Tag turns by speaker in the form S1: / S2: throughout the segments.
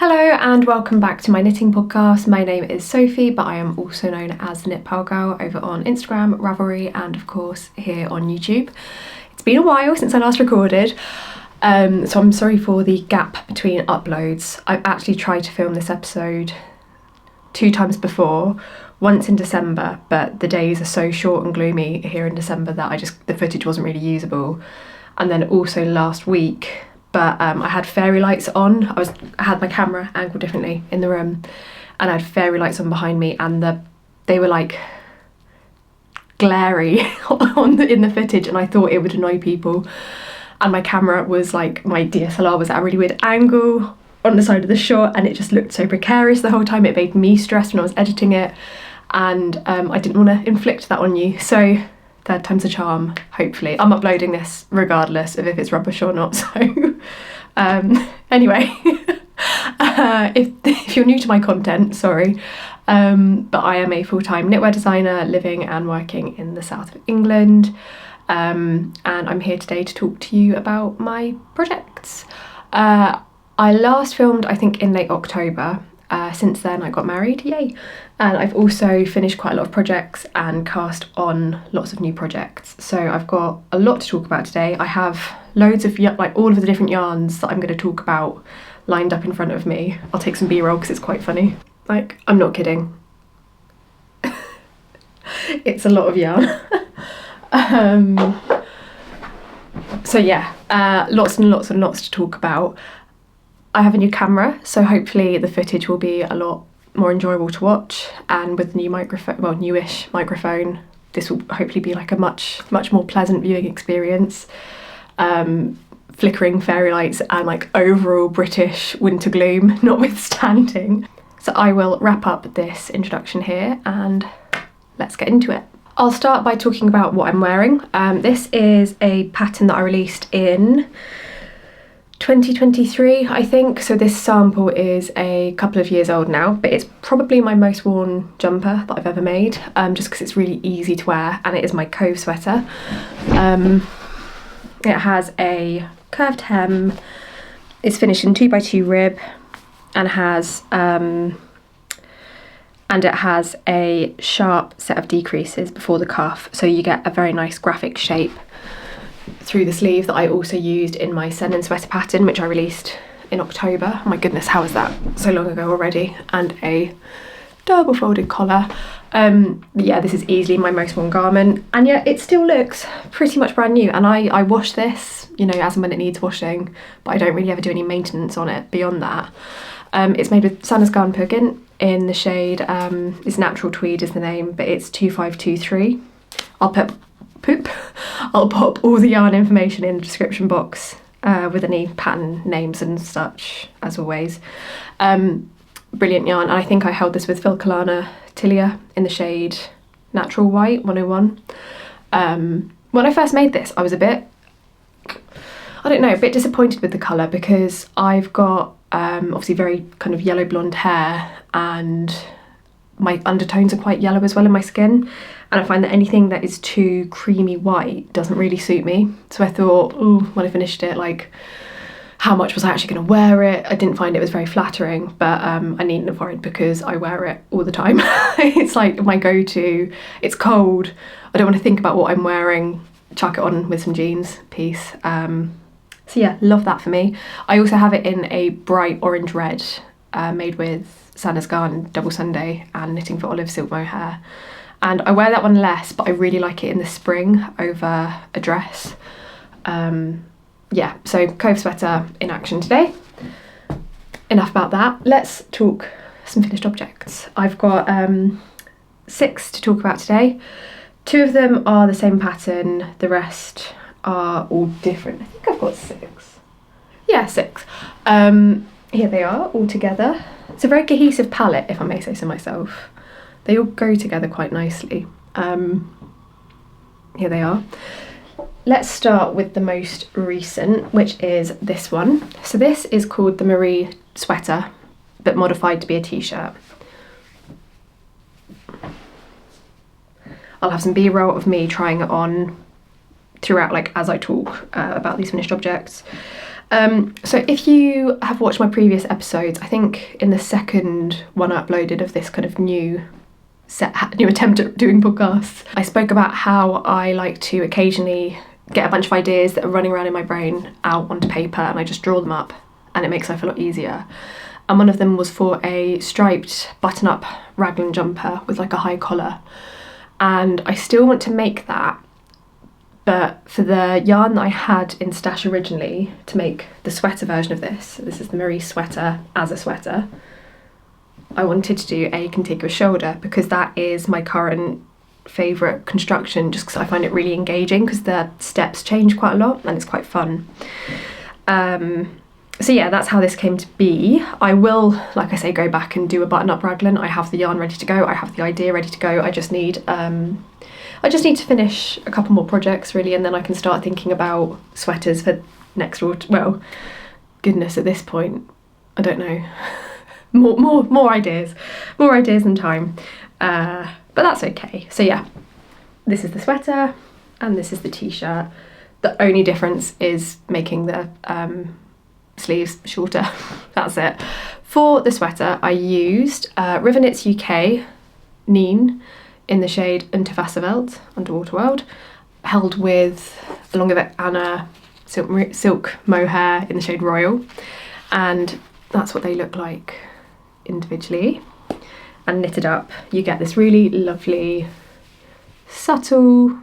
S1: Hello and welcome back to my knitting podcast. My name is Sophie, but I am also known as the Knit Purl Girl over on Instagram, Ravelry, and of course here on YouTube. It's been a while since I last recorded, so I'm sorry for the gap between uploads. I've actually tried to film this episode 2 times before, once in December, but the days are so short and gloomy here in December that the footage wasn't really usable. And then also last week, but I had fairy lights on. I had my camera angled differently in the room, and I had fairy lights on behind me, and they were like glary in the footage, and I thought it would annoy people. And my camera was like, my DSLR was at a really weird angle on the side of the shot, and it just looked so precarious the whole time. It made me stressed when I was editing it, and I didn't want to inflict that on you. So third time's a charm, hopefully. I'm uploading this regardless of if it's rubbish or not, so anyway, if you're new to my content, sorry, but I am a full-time knitwear designer living and working in the south of England, and I'm here today to talk to you about my projects. I last filmed, I think, in late October. Since then I got married, yay! And I've also finished quite a lot of projects and cast on lots of new projects. So I've got a lot to talk about today. I have loads of, like, all of the different yarns that I'm going to talk about lined up in front of me. I'll take some B-roll because it's quite funny. Like, I'm not kidding. It's a lot of yarn. So yeah, lots and lots and lots to talk about. I have a new camera, so hopefully the footage will be a lot more enjoyable to watch, and with the new microphone, well, newish microphone, this will hopefully be like a much more pleasant viewing experience. Flickering fairy lights and like overall British winter gloom notwithstanding. So I will wrap up this introduction here and let's get into it. I'll start by talking about what I'm wearing. This is a pattern that I released in 2023, I think. So this sample is a couple of years old now, but it's probably my most worn jumper that I've ever made, just because it's really easy to wear, and it is my Cove Sweater. It has a curved hem, it's finished in 2x2 rib, and it has a sharp set of decreases before the cuff, so you get a very nice graphic shape through the sleeve that I also used in my Sandnes Sweater pattern, which I released in October. Oh my goodness, how is that so long ago already? And a double folded collar. Yeah, this is easily my most worn garment, and yet it still looks pretty much brand new. And I wash this, you know, as and when it needs washing, but I don't really ever do any maintenance on it beyond that. It's made with Sandnes Garn Peer Gynt in the shade, it's Natural Tweed is the name, but it's 2523. I'll pop all the yarn information in the description box with any pattern names and such, as always. Brilliant yarn, and I think I held this with Filcolana Tilia in the shade Natural White 101. When I first made this, I was a bit disappointed with the colour, because I've got obviously very kind of yellow blonde hair, and my undertones are quite yellow as well in my skin, and I find that anything that is too creamy white doesn't really suit me. So I thought, ooh, when I finished it, like, how much was I actually going to wear it? I didn't find it was very flattering, but I needn't have worried because I wear it all the time. It's like my go-to. It's cold, I don't want to think about what I'm wearing, chuck it on with some jeans, peace. So yeah, love that for me. I also have it in a bright orange red, made with Sandnes Garn Double Sunday and knitting for Olive Silk Mohair. And I wear that one less, but I really like it in the spring over a dress. Yeah, so Cove Sweater in action today. Enough about that. Let's talk some finished objects. I've got 6 to talk about today. 2 of them are the same pattern, the rest are all different. I think I've got 6. Yeah, 6. Here they are all together. It's a very cohesive palette, if I may say so myself. They all go together quite nicely. Here they are. Let's start with the most recent, which is this one. So this is called the Marie Sweater, but modified to be a t-shirt. I'll have some B-roll of me trying it on throughout, like, as I talk about these finished objects. So if you have watched my previous episodes, I think in the second one I uploaded of this kind of new attempt at doing podcasts, I spoke about how I like to occasionally get a bunch of ideas that are running around in my brain out onto paper, and I just draw them up, and it makes life a lot easier. And one of them was for a striped button-up raglan jumper with like a high collar, and I still want to make that, but for the yarn that I had in stash originally to make the sweater version of this is the Marie sweater as a sweater, I wanted to do a contiguous shoulder, because that is my current favourite construction, just because I find it really engaging, because the steps change quite a lot and it's quite fun. So yeah, that's how this came to be. I will, like I say, go back and do a button-up raglan. I have the yarn ready to go, I have the idea ready to go. I just need to finish a couple more projects really, and then I can start thinking about sweaters for next autumn. Well, goodness, at this point, I don't know. more ideas and time. But that's okay. So yeah, this is the sweater and this is the t-shirt. The only difference is making the sleeves shorter. That's it. For the sweater, I used RiverKnits UK Nene in the shade Unterwasserwelt, Underwater World, held with, along with it, Anna Silk Mohair in the shade Royal, and that's what they look like individually. And knitted up, you get this really lovely, subtle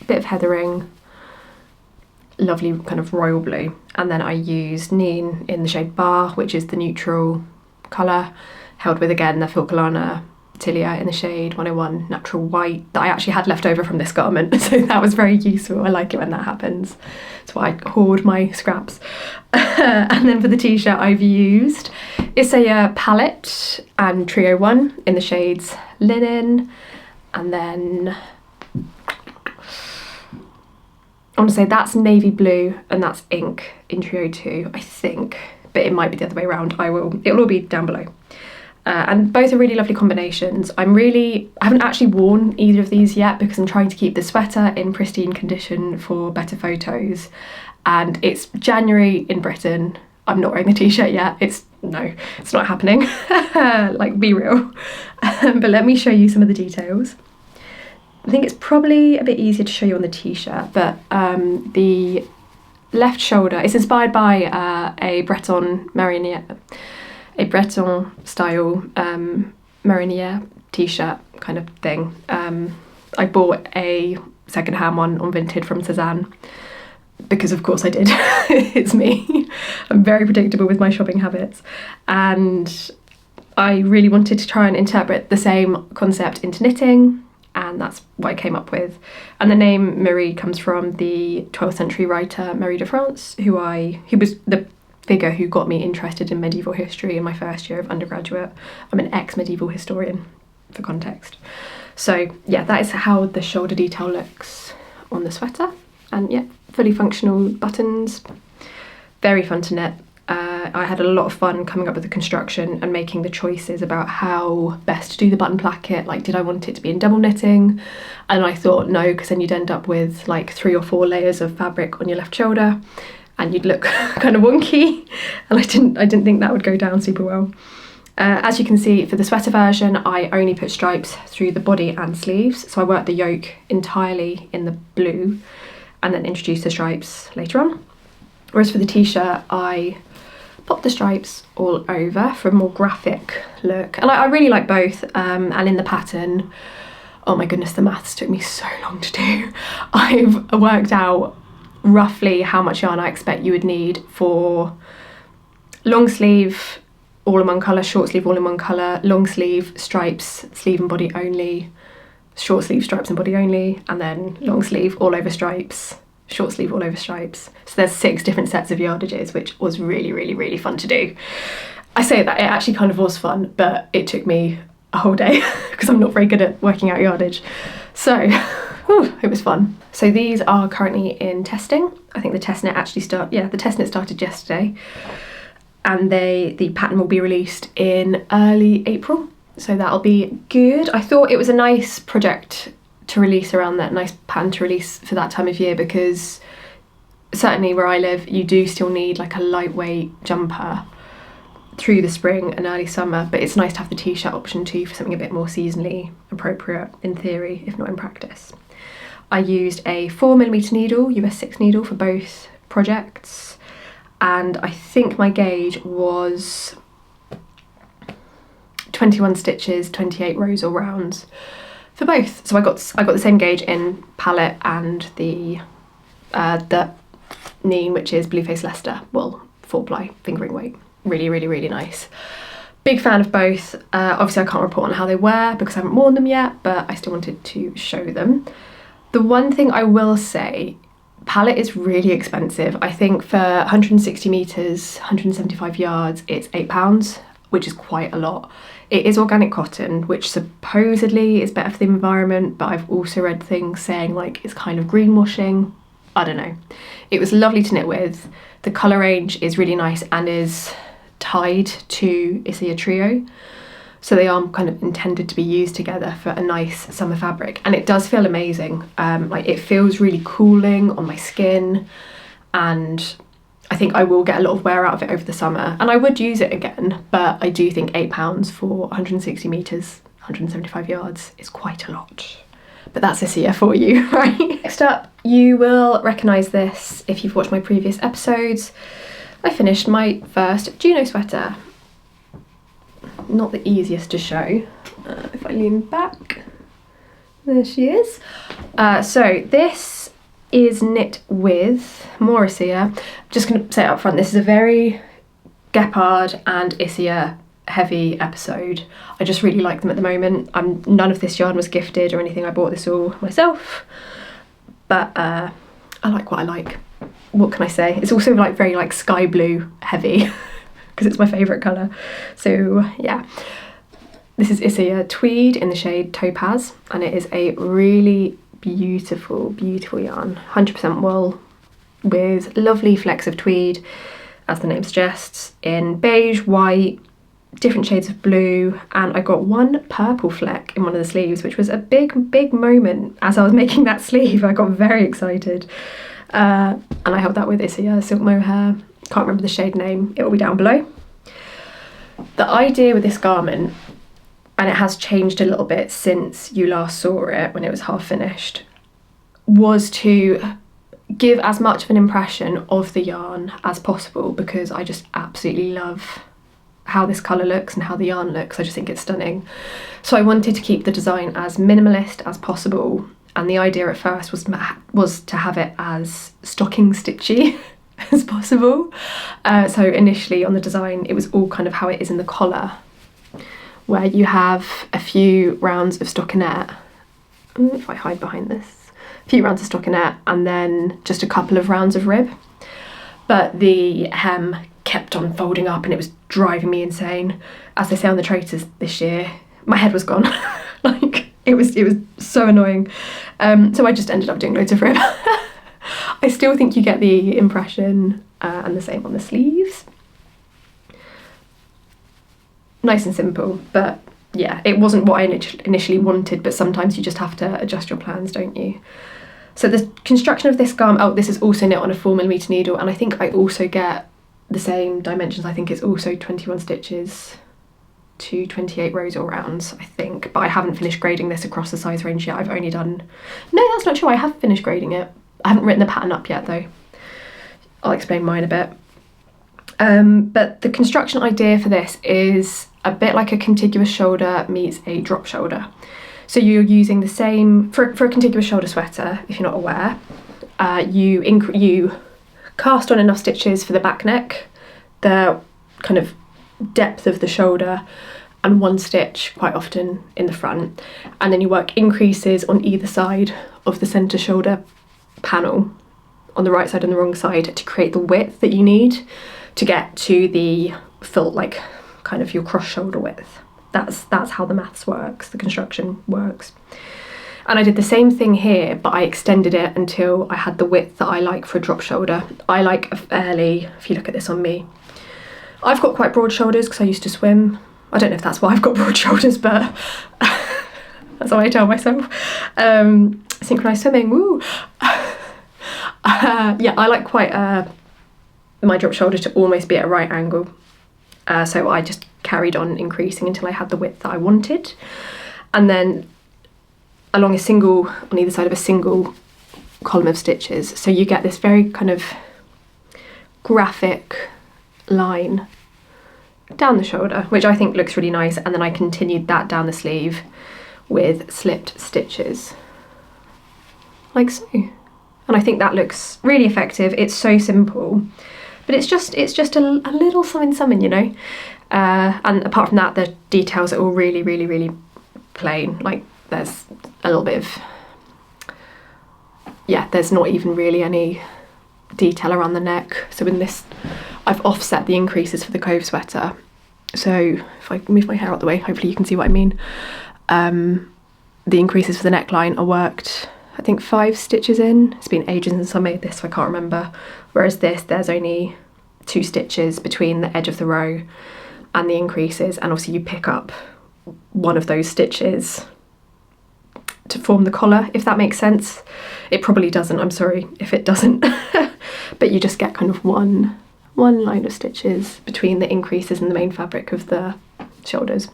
S1: bit of heathering, lovely kind of royal blue. And then I used Nene in the shade Bar, which is the neutral colour, held with, again, the Filcolana Tilia in the shade 101 Natural White that I actually had left over from this garment, so that was very useful. I like it when that happens. That's why I hoard my scraps. And then for the t-shirt, I've used Isager Palet and Trio 1 in the shades Linen, and then I want to say that's navy blue and that's ink in Trio 2, I think, but it might be the other way around. It'll all be down below. And both are really lovely combinations. I haven't actually worn either of these yet, because I'm trying to keep the sweater in pristine condition for better photos. And it's January in Britain. I'm not wearing the t-shirt yet. It's not happening. Like, be real. But let me show you some of the details. I think it's probably a bit easier to show you on the t-shirt, but the left shoulder is inspired by a Breton style mariniere t-shirt kind of thing. I bought a second-hand one on Vinted from Suzanne, because of course I did. It's me. I'm very predictable with my shopping habits, and I really wanted to try and interpret the same concept into knitting, and that's what I came up with. And the name Marie comes from the 12th century writer Marie de France, who was the figure who got me interested in medieval history in my first year of undergraduate. I'm an ex-medieval historian, for context. So yeah, that is how the shoulder detail looks on the sweater. And yeah, fully functional buttons, very fun to knit. I had a lot of fun coming up with the construction and making the choices about how best to do the button placket. Like, did I want it to be in double knitting? And I thought no, because then you'd end up with like 3 or 4 layers of fabric on your left shoulder, and you'd look kind of wonky, and I didn't think that would go down super well. As you can see, for the sweater version, I only put stripes through the body and sleeves, so I worked the yoke entirely in the blue and then introduced the stripes later on. Whereas for the t-shirt, I popped the stripes all over for a more graphic look, and I really like both. And in the pattern, oh my goodness, the maths took me so long to do. I've worked out roughly how much yarn I expect you would need for long sleeve all in one colour, short sleeve all in one colour, long sleeve stripes, sleeve and body only, short sleeve stripes and body only, and then long sleeve all over stripes, short sleeve all over stripes. So there's 6 different sets of yardages, which was really, really, really fun to do. I say that, it actually kind of was fun, but it took me a whole day because I'm not very good at working out yardage. So it was fun. So these are currently in testing. I think the testnet started yesterday, and the pattern will be released in early April. So that'll be good. I thought it was a nice project to release around that, nice pattern to release for that time of year, because certainly where I live, you do still need like a lightweight jumper through the spring and early summer, but it's nice to have the t-shirt option too for something a bit more seasonally appropriate in theory, if not in practice. I used a 4mm needle, US 6 needle for both projects, and I think my gauge was 21 stitches, 28 rows or rounds for both. So I got the same gauge in palette and the Nene, which is Blueface Leicester, well, 4-ply fingering weight. Really, really, really nice. Big fan of both. Obviously I can't report on how they wear because I haven't worn them yet, but I still wanted to show them. The one thing I will say, palette is really expensive. I think for 160 metres, 175 yards, it's £8, which is quite a lot. It is organic cotton, which supposedly is better for the environment, but I've also read things saying like it's kind of greenwashing. I don't know. It was lovely to knit with. The colour range is really nice and is tied to Isager Trio, so they are kind of intended to be used together for a nice summer fabric, and it does feel amazing. Like it feels really cooling on my skin, and I think I will get a lot of wear out of it over the summer, and I would use it again, but I do think £8 for 160 metres, 175 yards is quite a lot. But that's Isager for you, right? Next up, you will recognise this if you've watched my previous episodes. I finished my first Juno sweater. Not the easiest to show. If I lean back, there she is. So this is knit with more Isager. Just going to say up front, this is a very Gepard and Isager heavy episode. I just really like them at the moment. None of this yarn was gifted or anything. I bought this all myself, but I like what I like. What can I say? It's also like very like sky blue heavy because it's my favourite colour. So yeah, this is Isager Tweed in the shade Topaz, and it is a really beautiful, beautiful yarn. 100% wool with lovely flecks of tweed, as the name suggests, in beige, white, different shades of blue, and I got one purple fleck in one of the sleeves, which was a big moment as I was making that sleeve. I got very excited, and I held that with Isager Silk Mohair. Can't remember the shade name, it will be down below. The idea with this garment, and it has changed a little bit since you last saw it when it was half finished, was to give as much of an impression of the yarn as possible, because I just absolutely love how this colour looks and how the yarn looks. I just think it's stunning. So I wanted to keep the design as minimalist as possible, and the idea at first was to have it as stocking stitchy as possible. So initially on the design it was all kind of how it is in the collar, where you have a few rounds of stockinette. If I hide behind this, a few rounds of stockinette and then just a couple of rounds of rib. But the hem kept on folding up and it was driving me insane. As they say on the Traitors this year, my head was gone. Like it was so annoying. So I just ended up doing loads of rib. I still think you get the impression, and the same on the sleeves. Nice and simple, but yeah, it wasn't what I initially wanted, but sometimes you just have to adjust your plans, don't you? So the construction of this garment, this is also knit on a 4mm needle, and I think I also get the same dimensions. I think it's also 21 stitches to 28 rows or rounds, I think, but I haven't finished grading this across the size range yet. I've only done, no, that's not true, I have finished grading it. I haven't written the pattern up yet though. I'll explain mine a bit. But the construction idea for this is a bit like a contiguous shoulder meets a drop shoulder. So you're using the same, for a contiguous shoulder sweater, if you're not aware, you cast on enough stitches for the back neck, the kind of depth of the shoulder, and one stitch quite often in the front, and then you work increases on either side of the centre shoulder panel, on the right side and the wrong side, to create the width that you need to get to the full, like, kind of your cross shoulder width. That's how the maths works, the construction works. And I did the same thing here, but I extended it until I had the width that I like for a drop shoulder. I like a fairly, if you look at this on me, I've got quite broad shoulders because I used to swim. I don't know if that's why I've got broad shoulders, but that's what I tell myself. Synchronised swimming, woo! Yeah, I like quite my drop shoulder to almost be at a right angle. So I just carried on increasing until I had the width that I wanted. And then along on either side of a single column of stitches. So you get this very kind of graphic line down the shoulder, which I think looks really nice. And then I continued that down the sleeve with slipped stitches, like so. And I think that looks really effective. It's so simple, but it's just a little something, you know. And apart from that, the details are all really, really, really plain. Like there's a little bit of, yeah, there's not even really any detail around the neck. So in this, I've offset the increases for the Cove Sweater. So if I move my hair out the way, hopefully you can see what I mean. The increases for the neckline are worked, I think 5 stitches in. It's been ages since I made this, so I can't remember. Whereas this, there's only 2 stitches between the edge of the row and the increases, and obviously you pick up one of those stitches to form the collar, if that makes sense. It probably doesn't, I'm sorry if it doesn't. But you just get kind of one line of stitches between the increases and the main fabric of the shoulders.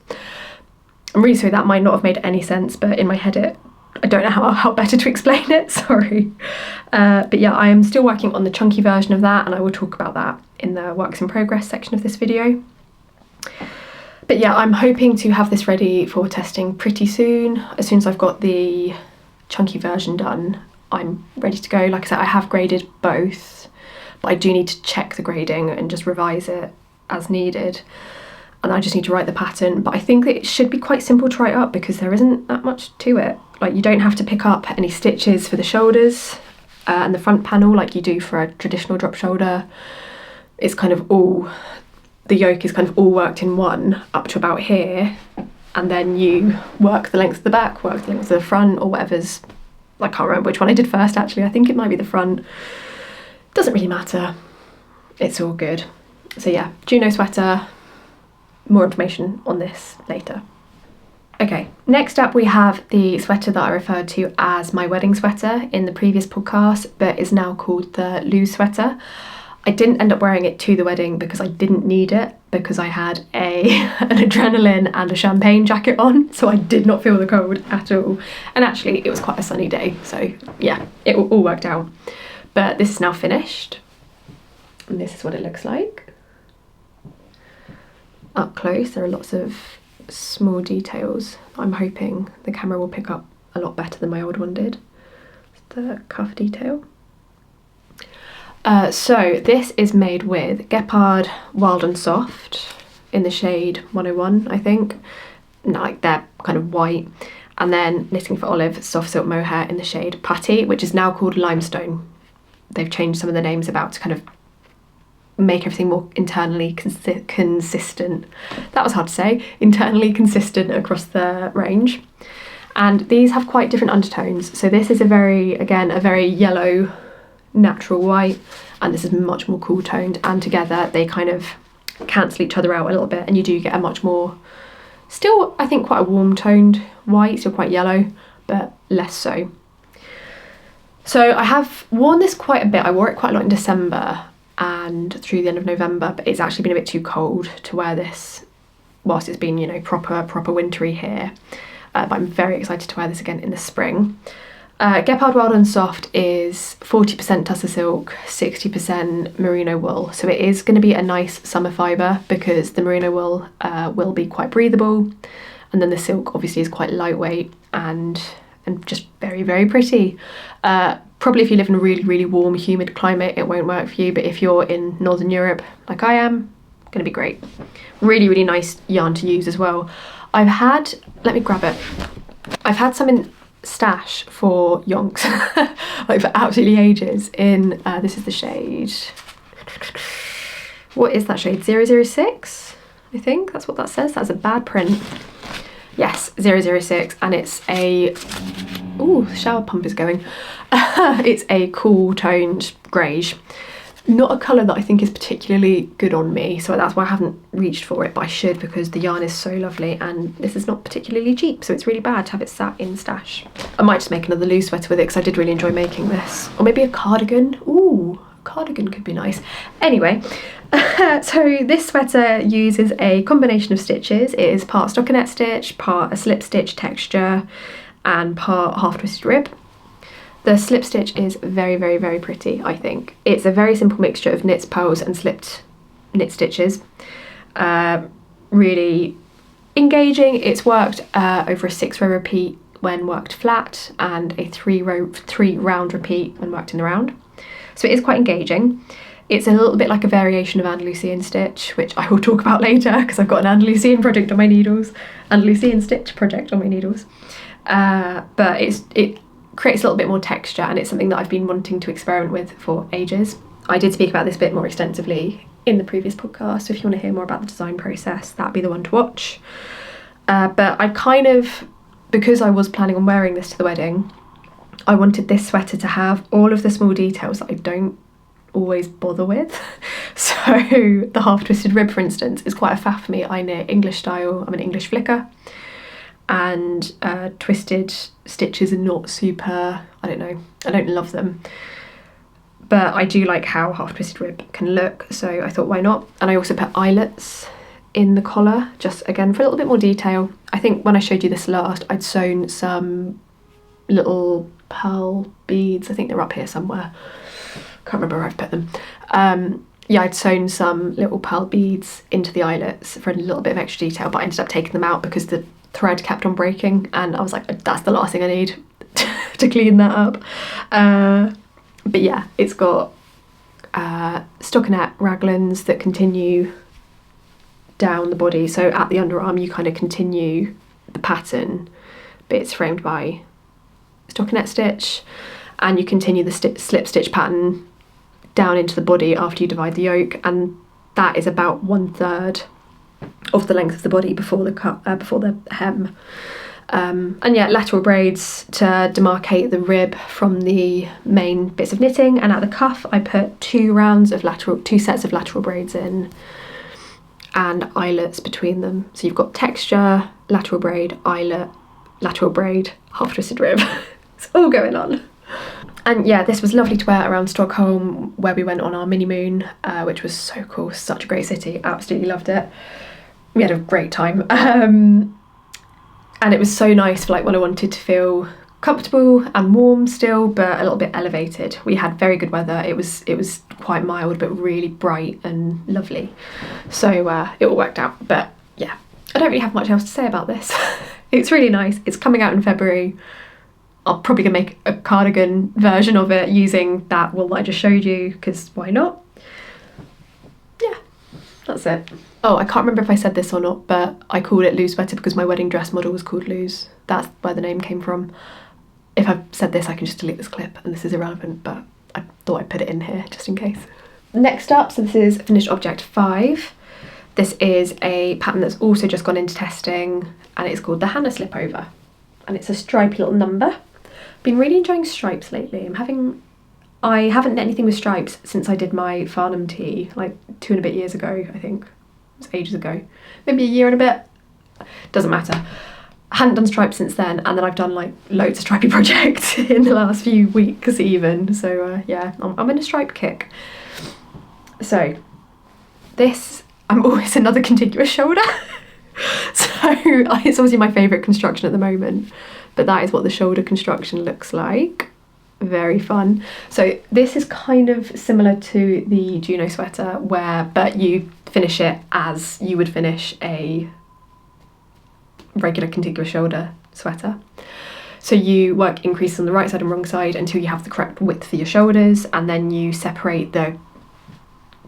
S1: I'm really sorry, that might not have made any sense, but in my head I don't know how better to explain it, sorry. But yeah, I am still working on the chunky version of that, and I will talk about that in the works in progress section of this video. But yeah, I'm hoping to have this ready for testing pretty soon. As soon as I've got the chunky version done, I'm ready to go. Like I said, I have graded both, but I do need to check the grading and just revise it as needed. And I just need to write the pattern, but I think that it should be quite simple to write up because there isn't that much to it. Like you don't have to pick up any stitches for the shoulders and the front panel like you do for a traditional drop shoulder. It's kind of all, the yoke is kind of all worked in one up to about here, and then you work the length of the back, work the length of the front, or whatever's, I can't remember which one I did first actually. I think it might be the front. Doesn't really matter. It's all good. So yeah, Juno Sweater. More information on this later. Okay, next up we have the sweater that I referred to as my wedding sweater in the previous podcast, but is now called the Luz Sweater. I didn't end up wearing it to the wedding because I didn't need it, because I had an adrenaline and a champagne jacket on, so I did not feel the cold at all. And actually it was quite a sunny day, so yeah, it all worked out. But this is now finished, and this is what it looks like. Up close, there are lots of small details. I'm hoping the camera will pick up a lot better than my old one did. The cuff detail. So this is made with Gepard Wild Soft in the shade 101, I think. Like they're kind of white. And then knitting for Olive Soft Silk Mohair in the shade Putty, which is now called Limestone. They've changed some of the names about to kind of make everything more internally consistent. That was hard to say. Internally consistent across the range. And these have quite different undertones. So this is a very yellow natural white, and this is much more cool toned, and together they kind of cancel each other out a little bit, and you do get a much more, still I think quite a warm toned white, still quite yellow, but less so. So I have worn this quite a bit. I wore it quite a lot in December and through the end of November, but it's actually been a bit too cold to wear this whilst it's been, you know, proper wintry here. But I'm very excited to wear this again in the spring. Gepard Wild Soft is 40% tussar silk, 60% merino wool. So it is going to be a nice summer fibre because the merino wool will be quite breathable, and then the silk obviously is quite lightweight and just very, very pretty. Probably if you live in a really, really warm, humid climate, it won't work for you, but if you're in Northern Europe, like I am, gonna be great. Really, really nice yarn to use as well. I've had some in stash for yonks, like for absolutely ages in, this is the shade, what is that shade, 006? I think that's what that says. That's a bad print. Yes, 006, and it's a, ooh, the shower pump is going. It's a cool toned greige. not a colour that I think is particularly good on me, so that's why I haven't reached for it, but I should, because the yarn is so lovely and this is not particularly cheap, so it's really bad to have it sat in stash. I might just make another Luz sweater with it because I did really enjoy making this. Or maybe a cardigan. Ooh, a cardigan could be nice. Anyway, so this sweater uses a combination of stitches. It is part stockinette stitch, part a slip stitch texture, and part half twisted rib. The slip stitch is very, very, very pretty, I think. It's a very simple mixture of knits, purls and slipped knit stitches. Really engaging. It's worked over a 6-row repeat when worked flat and a 3-round repeat when worked in the round. So it is quite engaging. It's a little bit like a variation of Andalusian stitch, which I will talk about later because I've got an Andalusian project on my needles, Andalusian stitch project on my needles. But it creates a little bit more texture, and it's something that I've been wanting to experiment with for ages. I did speak about this a bit more extensively in the previous podcast, so if you want to hear more about the design process, that'd be the one to watch. But I kind of, because I was planning on wearing this to the wedding, I wanted this sweater to have all of the small details that I don't always bother with. So the half twisted rib, for instance, is quite a faff for me. I knit English style, I'm an English flicker, and twisted stitches are not super, I don't love them, but I do like how half twisted rib can look, so I thought why not. And I also put eyelets in the collar, just again for a little bit more detail. I think when I showed you this last, I'd sewn some little pearl beads, I think they're up here somewhere, can't remember where I've put them. Yeah, I'd sewn some little pearl beads into the eyelets for a little bit of extra detail, but I ended up taking them out because the thread kept on breaking, and I was like, that's the last thing I need to clean that up. But yeah, it's got stockinette raglans that continue down the body, so at the underarm you kind of continue the pattern, but it's framed by stockinette stitch, and you continue the slip stitch pattern down into the body after you divide the yoke, and that is about 1/3 of the length of the body before the hem. And yeah, lateral braids to demarcate the rib from the main bits of knitting, and at the cuff I put 2 sets of lateral braids in, and eyelets between them. So you've got texture, lateral braid, eyelet, lateral braid, half twisted rib. It's all going on. And yeah, this was lovely to wear around Stockholm, where we went on our mini moon, which was so cool. Such a great city, absolutely loved it. We had a great time. And it was so nice for like when I wanted to feel comfortable and warm still, but a little bit elevated. We had very good weather. It was quite mild, but really bright and lovely. So it all worked out. But yeah, I don't really have much else to say about this. It's really nice. It's coming out in February. I'll probably gonna make a cardigan version of it using that wool that I just showed you, because why not? Yeah, that's it. Oh, I can't remember if I said this or not, but I called it Luz Sweater because my wedding dress model was called Luz. That's where the name came from. If I've said this, I can just delete this clip and this is irrelevant, but I thought I'd put it in here just in case. Next up, so this is finished object 5. This is a pattern that's also just gone into testing, and it's called the Hannah Slipover, and it's a stripy little number. Been really enjoying stripes lately. I haven't knit anything with stripes since I did my Farnham tee like 2 and a bit years ago, I think. It was ages ago. Maybe a year and a bit. Doesn't matter. I hadn't done stripes since then, and then I've done like loads of stripy projects in the last few weeks even. So yeah, I'm in a stripe kick. So this, I'm always another contiguous shoulder. So it's obviously my favourite construction at the moment, but that is what the shoulder construction looks like. Very fun. So this is kind of similar to the Juno sweater, but you finish it as you would finish a regular contiguous shoulder sweater. So you work increases on the right side and wrong side until you have the correct width for your shoulders, and then you separate the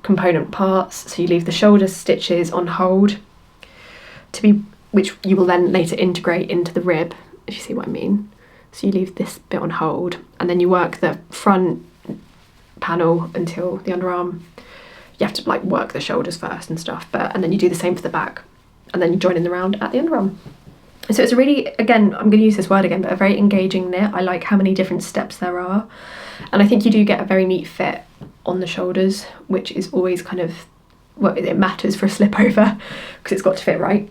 S1: component parts. So you leave the shoulder stitches on hold which you will then later integrate into the rib, if you see what I mean. So you leave this bit on hold, and then you work the front panel until the underarm. You have to like work the shoulders first and stuff, and then you do the same for the back, and then you join in the round at the underarm. So it's a really, again, I'm going to use this word again, but a very engaging knit. I like how many different steps there are. And I think you do get a very neat fit on the shoulders, which is always kind of, well, it matters for a slipover because it's got to fit right.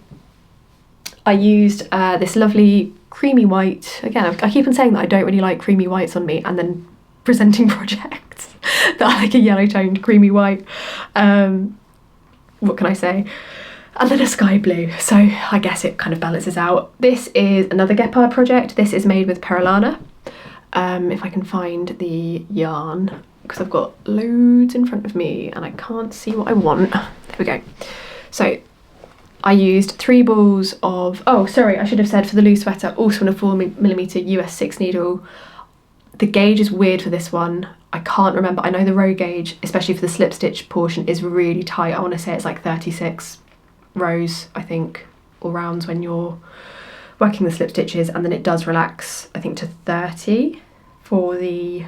S1: I used this lovely creamy white. Again, I keep on saying that I don't really like creamy whites on me and then presenting projects that are like a yellow toned creamy white. What can I say? And then a sky blue, so I guess it kind of balances out. This is another Gepard project. This is made with Filcolana. If I can find the yarn, because I've got loads in front of me and I can't see what I want. There we go. So I used 3 balls of, oh sorry, I should have said for the Luz Sweater, also on a 4mm US 6 needle. The gauge is weird for this one. I can't remember. I know the row gauge, especially for the slip stitch portion, is really tight. I want to say it's like 36 rows, I think, or rounds when you're working the slip stitches, and then it does relax, I think, to 30 for the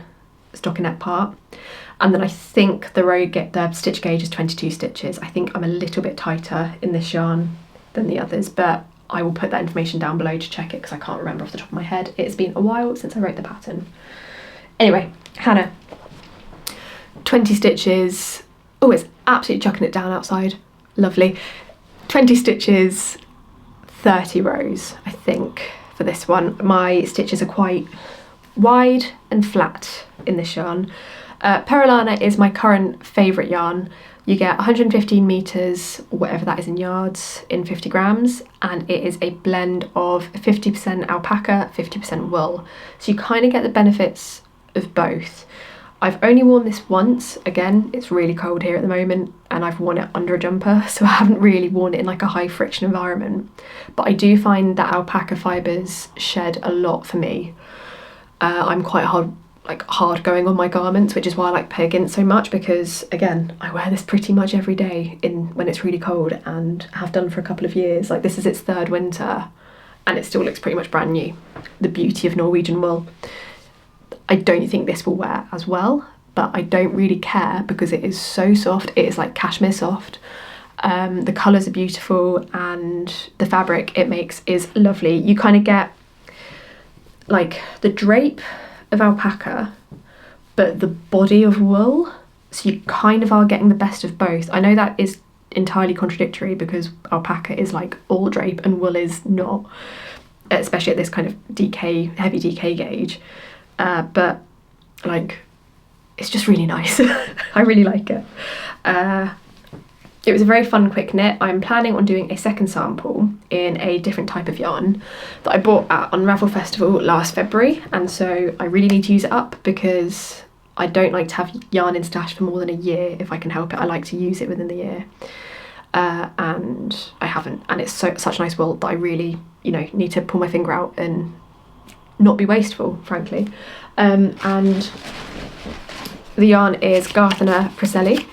S1: stockinette part. And then I think the stitch gauge is 22 stitches. I think I'm a little bit tighter in this yarn than the others, but I will put that information down below to check it because I can't remember off the top of my head. It's been a while since I wrote the pattern. Anyway, Hannah, 20 stitches. Oh, it's absolutely chucking it down outside. Lovely. 20 stitches, 30 rows, I think, for this one. My stitches are quite wide and flat in this yarn. Filcolana is my current favourite yarn. You get 115 metres, whatever that is in yards, in 50 grams, and it is a blend of 50% alpaca, 50% wool. So you kind of get the benefits of both. I've only worn this once. Again, it's really cold here at the moment and I've worn it under a jumper, so I haven't really worn it in like a high friction environment. But I do find that alpaca fibres shed a lot for me. I'm quite hard going on my garments, which is why I like Peer Gynt so much, because again, I wear this pretty much every day when it's really cold and have done for a couple of years. Like, this is its 3rd winter and it still looks pretty much brand new. The beauty of Norwegian wool. I don't think this will wear as well, but I don't really care because it is so soft. It is like cashmere soft. The colours are beautiful and the fabric it makes is lovely. You kind of get like the drape of alpaca, but the body of wool. So you kind of are getting the best of both. I know that is entirely contradictory because alpaca is like all drape and wool is not, especially at this kind of heavy DK gauge. But like, it's just really nice. I really like it. It was a very fun quick knit. I'm planning on doing a second sample in a different type of yarn that I bought at Unravel Festival last February, and so I really need to use it up because I don't like to have yarn in stash for more than a year if I can help it. I like to use it within the year, and I haven't, and it's such nice wool that I really, need to pull my finger out and not be wasteful, frankly. And the yarn is Garthena Priscelli.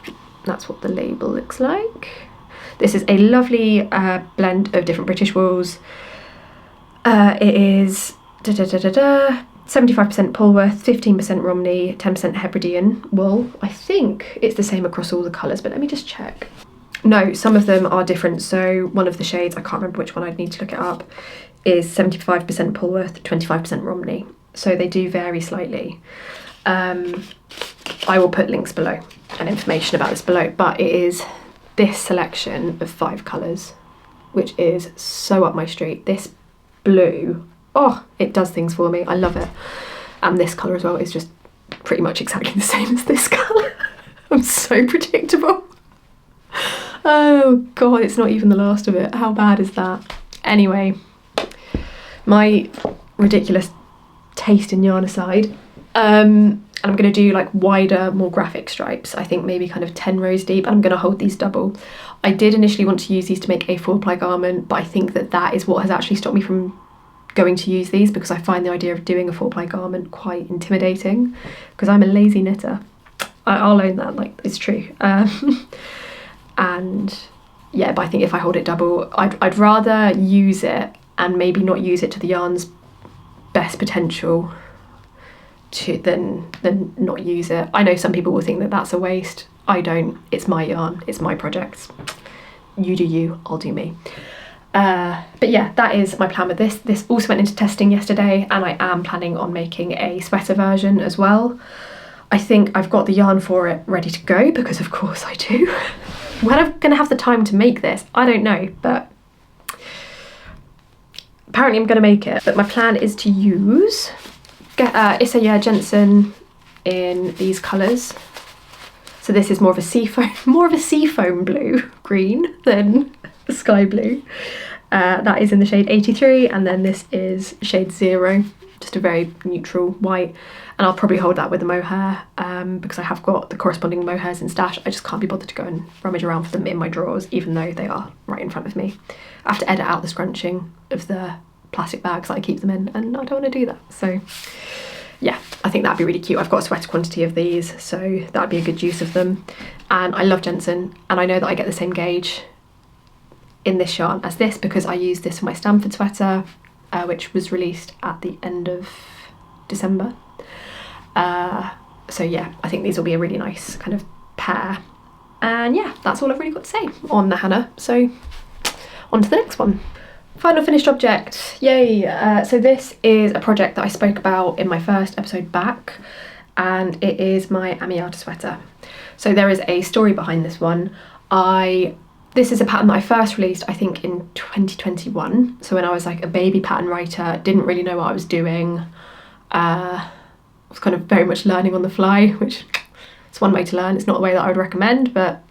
S1: That's what the label looks like. This is a lovely blend of different British wools. It is 75% Polworth, 15% Romney, 10% Hebridean wool. I think it's the same across all the colours, but let me just check. No, some of them are different. So one of the shades, I can't remember which one, I'd need to look it up, is 75% Polworth, 25% Romney. So they do vary slightly. I will put links below and information about this below, but it is this selection of 5 colours, which is so up my street. This blue, oh, it does things for me. I love it. And this colour as well is just pretty much exactly the same as this colour. I'm so predictable. Oh God, it's not even the last of it. How bad is that? Anyway, my ridiculous taste in yarn aside, and I'm going to do like wider, more graphic stripes. I think maybe kind of 10 rows deep, and I'm going to hold these double. I did initially want to use these to make a 4-ply garment, but I think that is what has actually stopped me from going to use these, because I find the idea of doing a 4-ply garment quite intimidating, because I'm a lazy knitter. I'll own that, like, it's true. And yeah, but I think if I hold it double, I'd rather use it and maybe not use it to the yarn's best potential than not use it. I know some people will think that that's a waste. I don't. It's my yarn, it's my projects. You do you, I'll do me. But yeah, that is my plan with this. This also went into testing yesterday, and I am planning on making a sweater version as well. I think I've got the yarn for it ready to go, because of course I do. When I'm going to have the time to make this, I don't know, but apparently I'm going to make it. But my plan is to use Isager Jensen in these colours. So this is more of a seafoam blue green than sky blue. That is in the shade 83, and then this is shade 0, just a very neutral white. And I'll probably hold that with the mohair, because I have got the corresponding mohairs in stash. I just can't be bothered to go and rummage around for them in my drawers, even though they are right in front of me. I have to edit out the scrunching of the plastic bags that I keep them in, and I don't want to do that. So yeah, I think that'd be really cute. I've got a sweater quantity of these, so that'd be a good use of them. And I love Jensen, and I know that I get the same gauge in this yarn as this, because I used this for my Stanford sweater, which was released at the end of December. So yeah, I think these will be a really nice kind of pair. And yeah, that's all I've really got to say on the Hannah. So on to the next one. Final finished object, yay! So this is a project that I spoke about in my first episode back, and it is my Amata sweater. So there is a story behind this one. This is a pattern that I first released, I think, in 2021. So when I was like a baby pattern writer, didn't really know what I was doing. Was kind of very much learning on the fly, which is one way to learn. It's not a way that I would recommend, but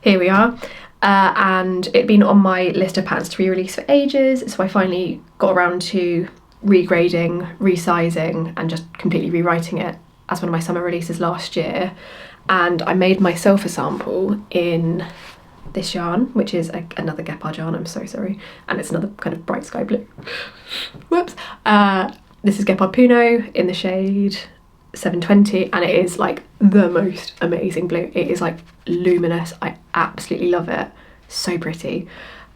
S1: here we are. And it'd been on my list of patterns to re-release for ages, so I finally got around to regrading, resizing, and just completely rewriting it as one of my summer releases last year. And I made myself a sample in this yarn, which is another Gepard yarn, I'm so sorry, and it's another kind of bright sky blue. Whoops. This is Gepard Puno in the shade 720, and it is like the most amazing blue. It is like luminous. I absolutely love it. So pretty.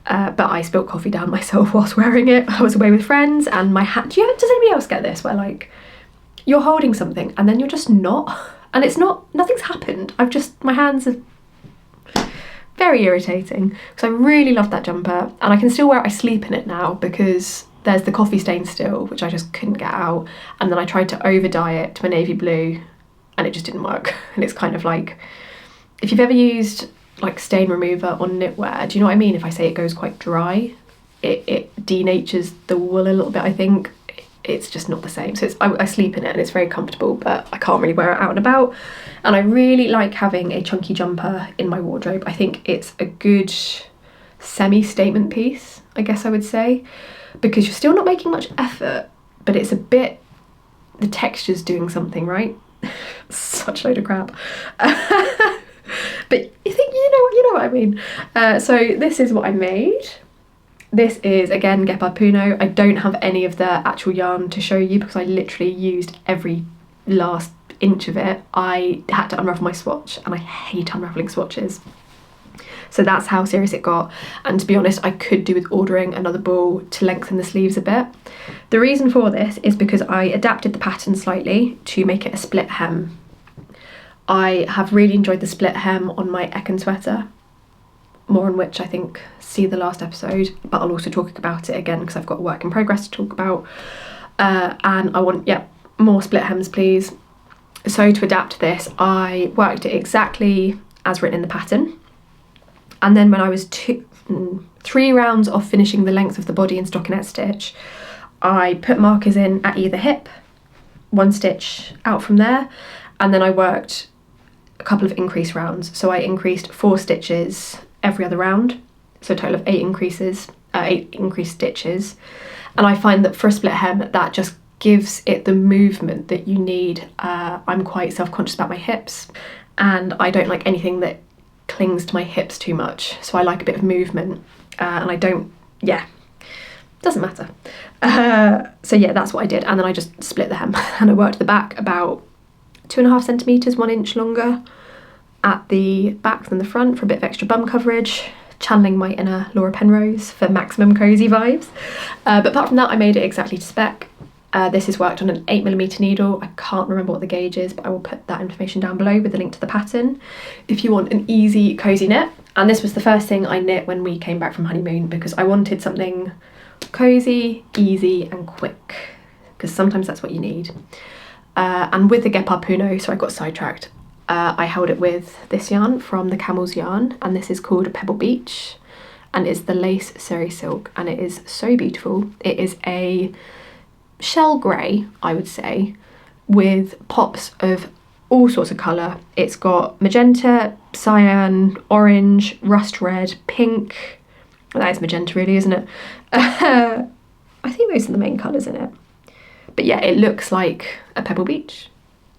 S1: But I spilled coffee down myself whilst wearing it. I was away with friends, and my hand. Does anybody else get this? Where like you're holding something and then you're just not, and it's not. Nothing's happened. My hands are very irritating, because I really love that jumper, and I can still wear it. I sleep in it now because there's the coffee stain still, which I just couldn't get out, and then I tried to over dye it to a navy blue and it just didn't work. And it's kind of like, if you've ever used like stain remover on knitwear, do you know what I mean? If I say it goes quite dry, it denatures the wool a little bit, I think. It's just not the same. So I sleep in it and it's very comfortable, but I can't really wear it out and about. And I really like having a chunky jumper in my wardrobe. I think it's a good semi-statement piece, I guess I would say, because you're still not making much effort, but it's a bit, the texture's doing something, right? Such a load of crap. But you think, you know what I mean. So this is what I made. This is, again, Gepard Puno. I don't have any of the actual yarn to show you because I literally used every last inch of it. I had to unravel my swatch, and I hate unraveling swatches. So that's how serious it got. And to be honest, I could do with ordering another ball to lengthen the sleeves a bit. The reason for this is because I adapted the pattern slightly to make it a split hem. I have really enjoyed the split hem on my Eken sweater, more on which I think see the last episode, but I'll also talk about it again because I've got a work in progress to talk about. And I want, more split hems please. So to adapt this, I worked it exactly as written in the pattern. And then when I was 3 rounds off finishing the length of the body in stockinette stitch, I put markers in at either hip, 1 stitch out from there, and then I worked a couple of increase rounds. So I increased 4 stitches every other round, so a total of 8 increased stitches. And I find that for a split hem, that just gives it the movement that you need. I'm quite self-conscious about my hips, and I don't like anything that clings to my hips too much, so I like a bit of movement, and I don't, doesn't matter. So yeah, that's what I did, and then I just split the hem and I worked the back about 2.5 centimetres, 1 inch longer at the back than the front for a bit of extra bum coverage, channeling my inner Laura Penrose for maximum cosy vibes. But apart from that, I made it exactly to spec. This is worked on an 8mm needle. I can't remember what the gauge is, but I will put that information down below with the link to the pattern. If you want an easy, cosy knit, And this was the first thing I knit when we came back from honeymoon because I wanted something cozy, easy and quick, because sometimes that's what you need. And with the Gepard Puno, so I got sidetracked, I held it with this yarn from the Camel's Yarn, and this is called Pebble Beach, and it's the lace seri silk, and it is so beautiful. It is a shell grey, I would say, with pops of all sorts of colour. It's got magenta, cyan, orange, rust red, pink. That is magenta really, isn't it? I think those are the main colours in it. But yeah, it looks like a Pebble Beach.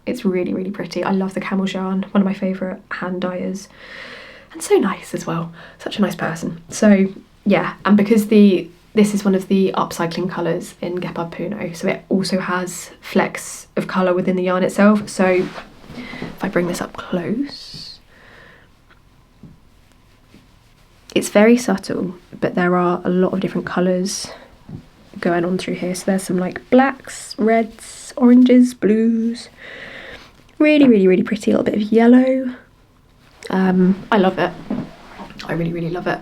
S1: It's really, really pretty. I love the Camel's Yarn, one of my favourite hand dyers. And so nice as well. Such a nice person. So yeah, and because this is one of the upcycling colours in Gepard Puno, so it also has flecks of colour within the yarn itself. So if I bring this up close, it's very subtle, but there are a lot of different colours going on through here. So there's some like blacks, reds, oranges, blues. Really, really, really pretty. A little bit of yellow. I love it. I really, really love it.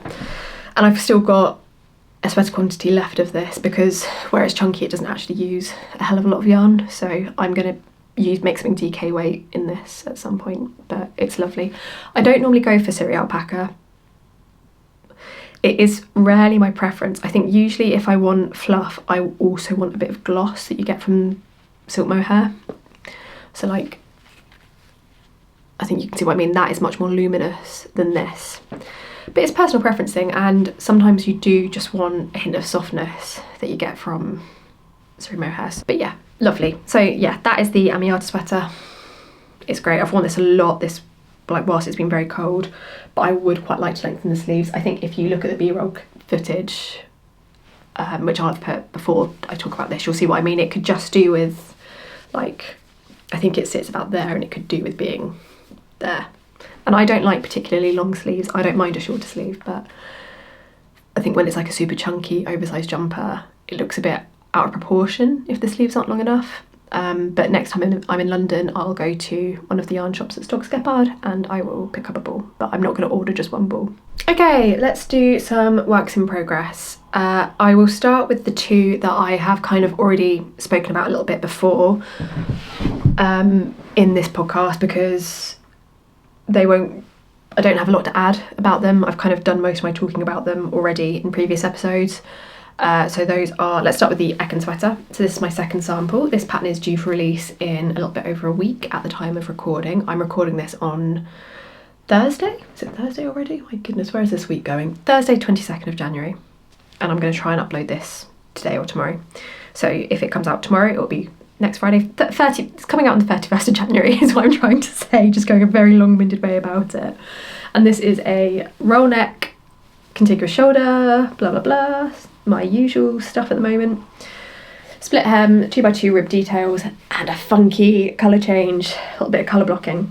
S1: And I've still got a sweater quantity left of this because where it's chunky, it doesn't actually use a hell of a lot of yarn. So I'm going to make something DK weight in this at some point, but it's lovely. I don't normally go for seri alpaca. It is rarely my preference. I think usually if I want fluff, I also want a bit of gloss that you get from silk mohair. So like, I think you can see what I mean. That is much more luminous than this. But it's personal preference thing, and sometimes you do just want a hint of softness that you get from seri mohair. But yeah, lovely. So yeah, that is the Amata sweater. It's great. I've worn this a lot whilst it's been very cold, but I would quite like to lengthen the sleeves. I think if you look at the B-roll footage, which I've put before I talk about this, you'll see what I mean. It could just do with, like, I think it sits about there, and it could do with being there. And I don't like particularly long sleeves. I don't mind a shorter sleeve, but I think when it's like a super chunky oversized jumper, it looks a bit out of proportion if the sleeves aren't long enough. But next time I'm in London, I'll go to one of the yarn shops that stocks Gepard and I will pick up a ball, but I'm not going to order just one ball. Okay, let's do some works in progress. I will start with the two that I have kind of already spoken about a little bit before in this podcast, because I don't have a lot to add about them. I've kind of done most of my talking about them already in previous episodes. So those are, let's start with the Eken sweater. So this is my second sample. This pattern is due for release in a little bit over a week at the time of recording. I'm recording this on Thursday. Is it Thursday already? My goodness, where is this week going? Thursday, 22nd of January. And I'm going to try and upload this today or tomorrow. So if it comes out tomorrow, it'll be next Friday. It's coming out on the 31st of January is what I'm trying to say, just going a very long-winded way about it. And this is a roll neck, contiguous shoulder, blah, blah, blah. My usual stuff at the moment. Split hem, 2x2 rib details, and a funky colour change, a little bit of colour blocking.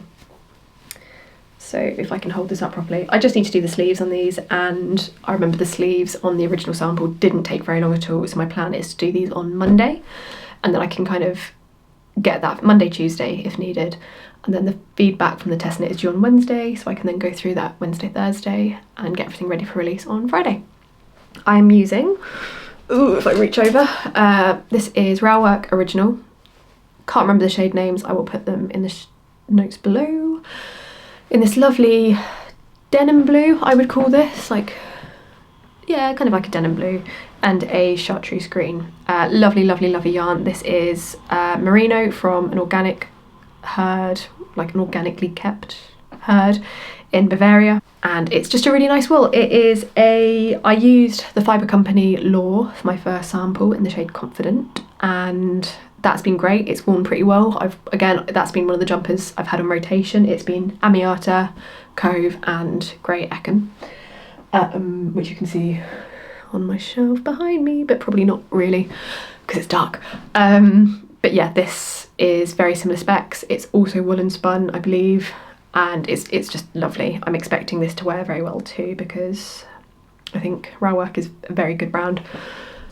S1: So if I can hold this up properly. I just need to do the sleeves on these, and I remember the sleeves on the original sample didn't take very long at all, so my plan is to do these on Monday, and then I can kind of get that Monday, Tuesday if needed. And then the feedback from the test knit is due on Wednesday, so I can then go through that Wednesday, Thursday, and get everything ready for release on Friday. I'm using, if I reach over, this is Railwork Original. Can't remember the shade names, I will put them in the notes below. In this lovely denim blue, I would call this, like, yeah, kind of like a denim blue, and a chartreuse green. Lovely, lovely, lovely yarn. This is merino from an organic herd, like an organically kept herd in Bavaria, and it's just a really nice wool. I used the Fibre Company Law for my first sample in the shade Confident, and that's been great. It's worn pretty well. That's been one of the jumpers I've had on rotation. It's been Amata, Cove and Grey Eken, which you can see on my shelf behind me, but probably not really because it's dark. But yeah, this is very similar specs. It's also woolen spun, I believe, and it's just lovely. I'm expecting this to wear very well too, because I think Railwork is a very good brand.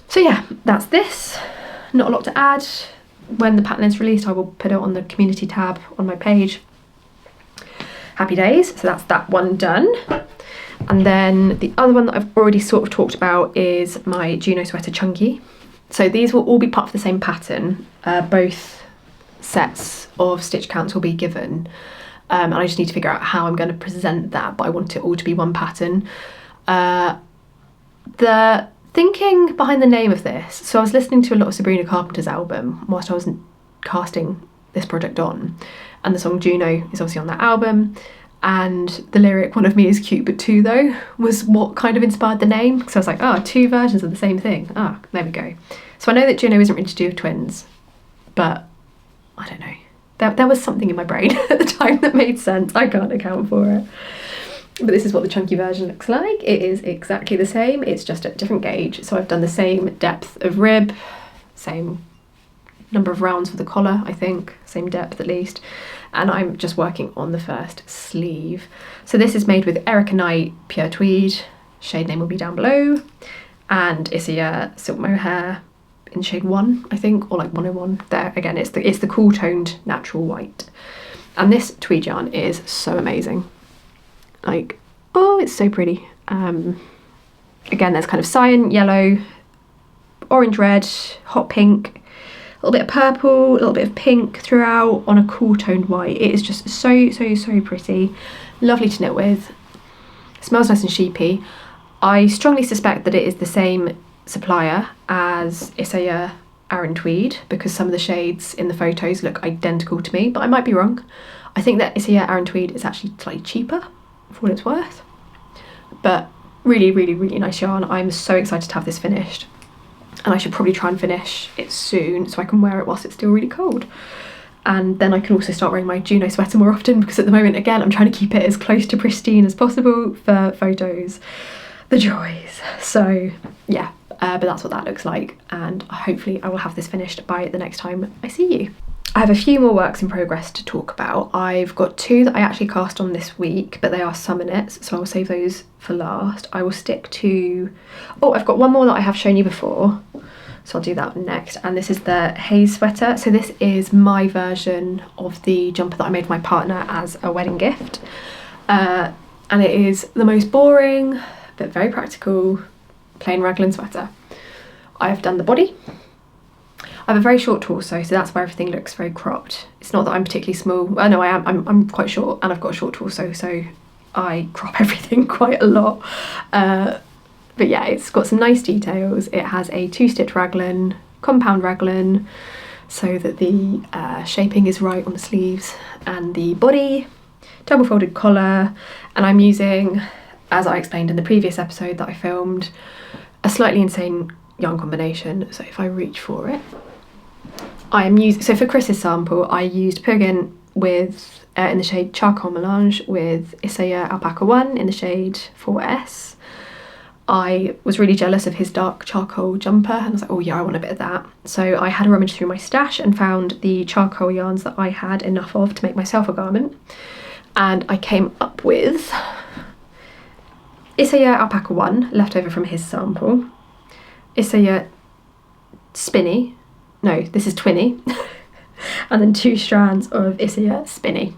S1: So yeah, that's this. Not a lot to add. When the pattern is released, I will put it on the community tab on my page. Happy days. So that's that one done. And then the other one that I've already sort of talked about is my Juno Sweater Chunky. So these will all be part of the same pattern. Both sets of stitch counts will be given. And I just need to figure out how I'm going to present that, but I want it all to be one pattern. The thinking behind the name of this, so I was listening to a lot of Sabrina Carpenter's album whilst I was casting this project on, and the song Juno is obviously on that album, and the lyric "one of me is cute but two though" was what kind of inspired the name, because I was like, oh, two versions of the same thing. Ah, there we go. So I know that Juno isn't really to do with twins, but I don't know. There was something in my brain at the time that made sense. I can't account for it. But this is what the chunky version looks like. It is exactly the same, it's just at a different gauge. So I've done the same depth of rib, same number of rounds for the collar, I think, same depth at least. And I'm just working on the first sleeve. So this is made with Eken Pure Tweed, shade name will be down below, and Isager Silk Mohair in shade 1, I think, or like 101. There, again, it's the cool toned natural white. And this tweed yarn is so amazing. Like, oh, it's so pretty. Again, there's kind of cyan, yellow, orange, red, hot pink, a little bit of purple, a little bit of pink throughout on a cool toned white. It is just so pretty. Lovely to knit with. Smells nice and sheepy. I strongly suspect that it is the same supplier as Isager Tweed, because some of the shades in the photos look identical to me, but I might be wrong. I think that Isager Tweed is actually slightly cheaper for what it's worth, but really nice yarn. I'm so excited to have this finished, and I should probably try and finish it soon so I can wear it whilst it's still really cold, and then I can also start wearing my Juno sweater more often, because at the moment, again, I'm trying to keep it as close to pristine as possible for photos. The joys. So yeah, but that's what that looks like, and hopefully I will have this finished by the next time I see you. I have a few more works in progress to talk about. I've got 2 that I actually cast on this week, but they are summer knits, so I will save those for last. I will stick to... Oh, I've got one more that I have shown you before, so I'll do that next. And this is the Haze sweater. So this is my version of the jumper that I made my partner as a wedding gift. And it is the most boring, but very practical, plain raglan sweater. I have done the body. I have a very short torso, so that's why everything looks very cropped. It's not that I'm particularly small. Well, no, I'm quite short, and I've got a short torso, so I crop everything quite a lot. But yeah, it's got some nice details. It has a 2-stitch raglan, compound raglan, so that the shaping is right on the sleeves and the body. Double folded collar, and I'm using, as I explained in the previous episode that I filmed, a slightly insane yarn combination. So if I reach for it, I am using, so for Chris's sample, I used Peer Gynt with, in the shade Charcoal Melange, with Isager Alpaca 1 in the shade 4S. I was really jealous of his dark charcoal jumper, and I was like, oh yeah, I want a bit of that. So I had a rummage through my stash and found the charcoal yarns that I had enough of to make myself a garment. And I came up with Isager Alpaca 1, left over from his sample, Isager Spinny, no, this is Twinny, and then 2 strands of Isager Spinny.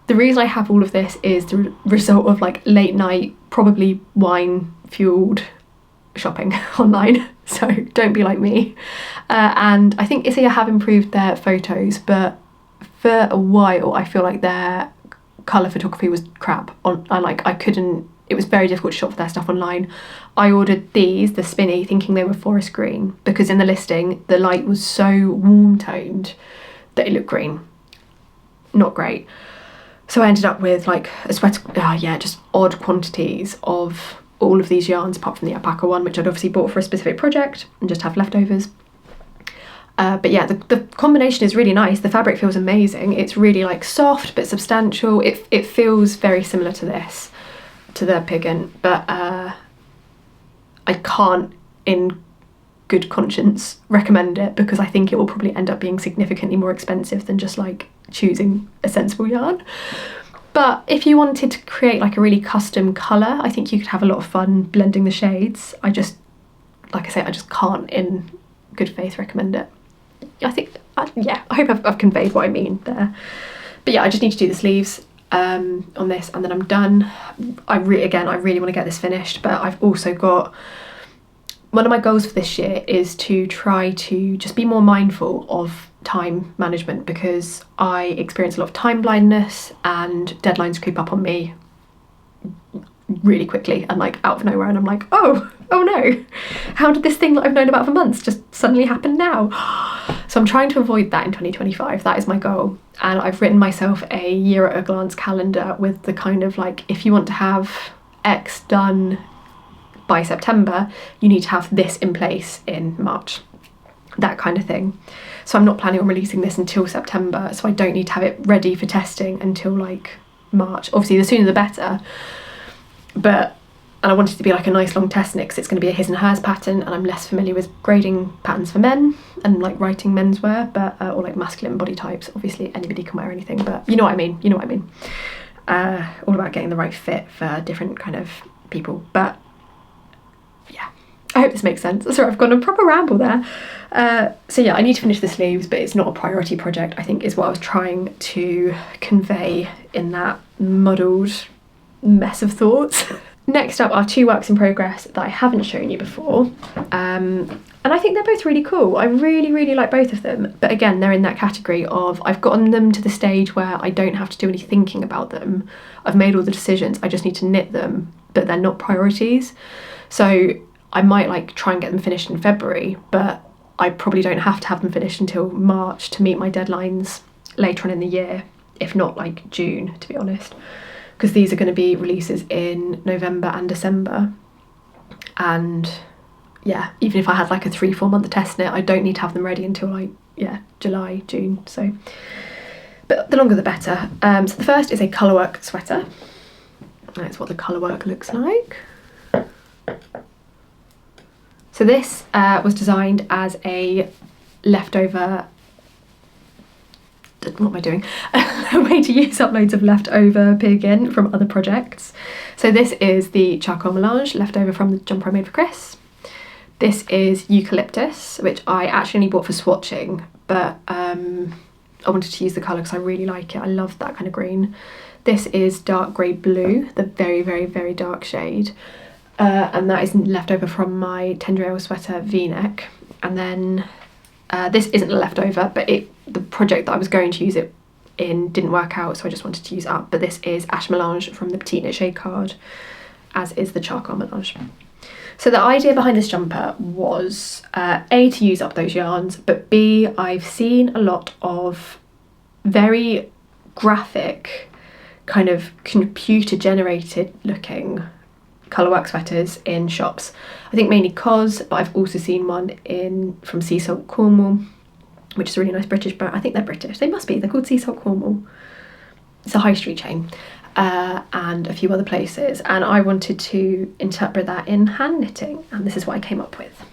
S1: The reason I have all of this is the result of like late night, probably wine fueled shopping online, so don't be like me. And I think Isager have improved their photos, but for a while I feel like their colour photography was crap. It was very difficult to shop for their stuff online. I ordered these, the Spinny, thinking they were forest green, because in the listing the light was so warm toned that it looked green. Not great. So I ended up with like a sweater, just odd quantities of all of these yarns apart from the alpaca one, which I'd obviously bought for a specific project and just have leftovers. But yeah, the combination is really nice. The fabric feels amazing. It's really like soft but substantial. It feels very similar to this, to the Peer Gynt, but I can't in good conscience recommend it, because I think it will probably end up being significantly more expensive than just like choosing a sensible yarn. But if you wanted to create like a really custom colour, I think you could have a lot of fun blending the shades. I just can't in good faith recommend it. I think, I hope I've conveyed what I mean there. But yeah, I just need to do the sleeves. on this, and then I'm done. I really want to get this finished, but I've also got, one of my goals for this year is to try to just be more mindful of time management, because I experience a lot of time blindness and deadlines creep up on me really quickly and like out of nowhere, and I'm like, oh no, how did this thing that I've known about for months just suddenly happen now? So I'm trying to avoid that in 2025. That is my goal, and I've written myself a year at a glance calendar with the kind of like, if you want to have X done by September, you need to have this in place in March, that kind of thing. So I'm not planning on releasing this until September, so I don't need to have it ready for testing until like March. Obviously the sooner the better, and I want it to be like a nice long test knit, because it's going to be a his and hers pattern, and I'm less familiar with grading patterns for men and like writing menswear, but or like masculine body types. Obviously anybody can wear anything, but you know what I mean. All about getting the right fit for different kind of people. But yeah, I hope this makes sense. Sorry, I've gone a proper ramble there. So yeah, I need to finish the sleeves, but it's not a priority project, I think, is what I was trying to convey in that muddled mess of thoughts. Next up are 2 works in progress that I haven't shown you before, and I think they're both really cool. I really like both of them, but again, they're in that category of I've gotten them to the stage where I don't have to do any thinking about them. I've made all the decisions, I just need to knit them, but they're not priorities. So I might like try and get them finished in February, but I probably don't have to have them finished until March to meet my deadlines later on in the year, if not like June, to be honest, because these are going to be releases in November and December. And yeah, even if I had like a 3-4 month test knit, I don't need to have them ready until like, yeah, July, June. So, but the longer the better. So the first is a colourwork sweater. That's what the colourwork looks like. So this was designed as a leftover, what am I doing? A way to use up loads of leftover Peer Gynt from other projects. So this is the charcoal melange leftover from the jumper I made for Chris. This is eucalyptus, which I actually only bought for swatching, but I wanted to use the colour because I really like it. I love that kind of green. This is dark grey blue, the very dark shade. And that is left over from my Tendril sweater V-neck. And then this isn't a leftover, but the project that I was going to use it in didn't work out, so I just wanted to use it up. But this is Ash Melange from the Petite Knit Shade card, as is the Charcoal Melange. So the idea behind this jumper was A, to use up those yarns, but B, I've seen a lot of very graphic, kind of computer generated looking colourwork sweaters in shops. I think mainly COS, but I've also seen one from Sea Salt Cornwall, which is a really nice British brand. I think they're British. They must be. They're called Sea Salt Cornwall. It's a high street chain, and a few other places. And I wanted to interpret that in hand knitting, and this is what I came up with.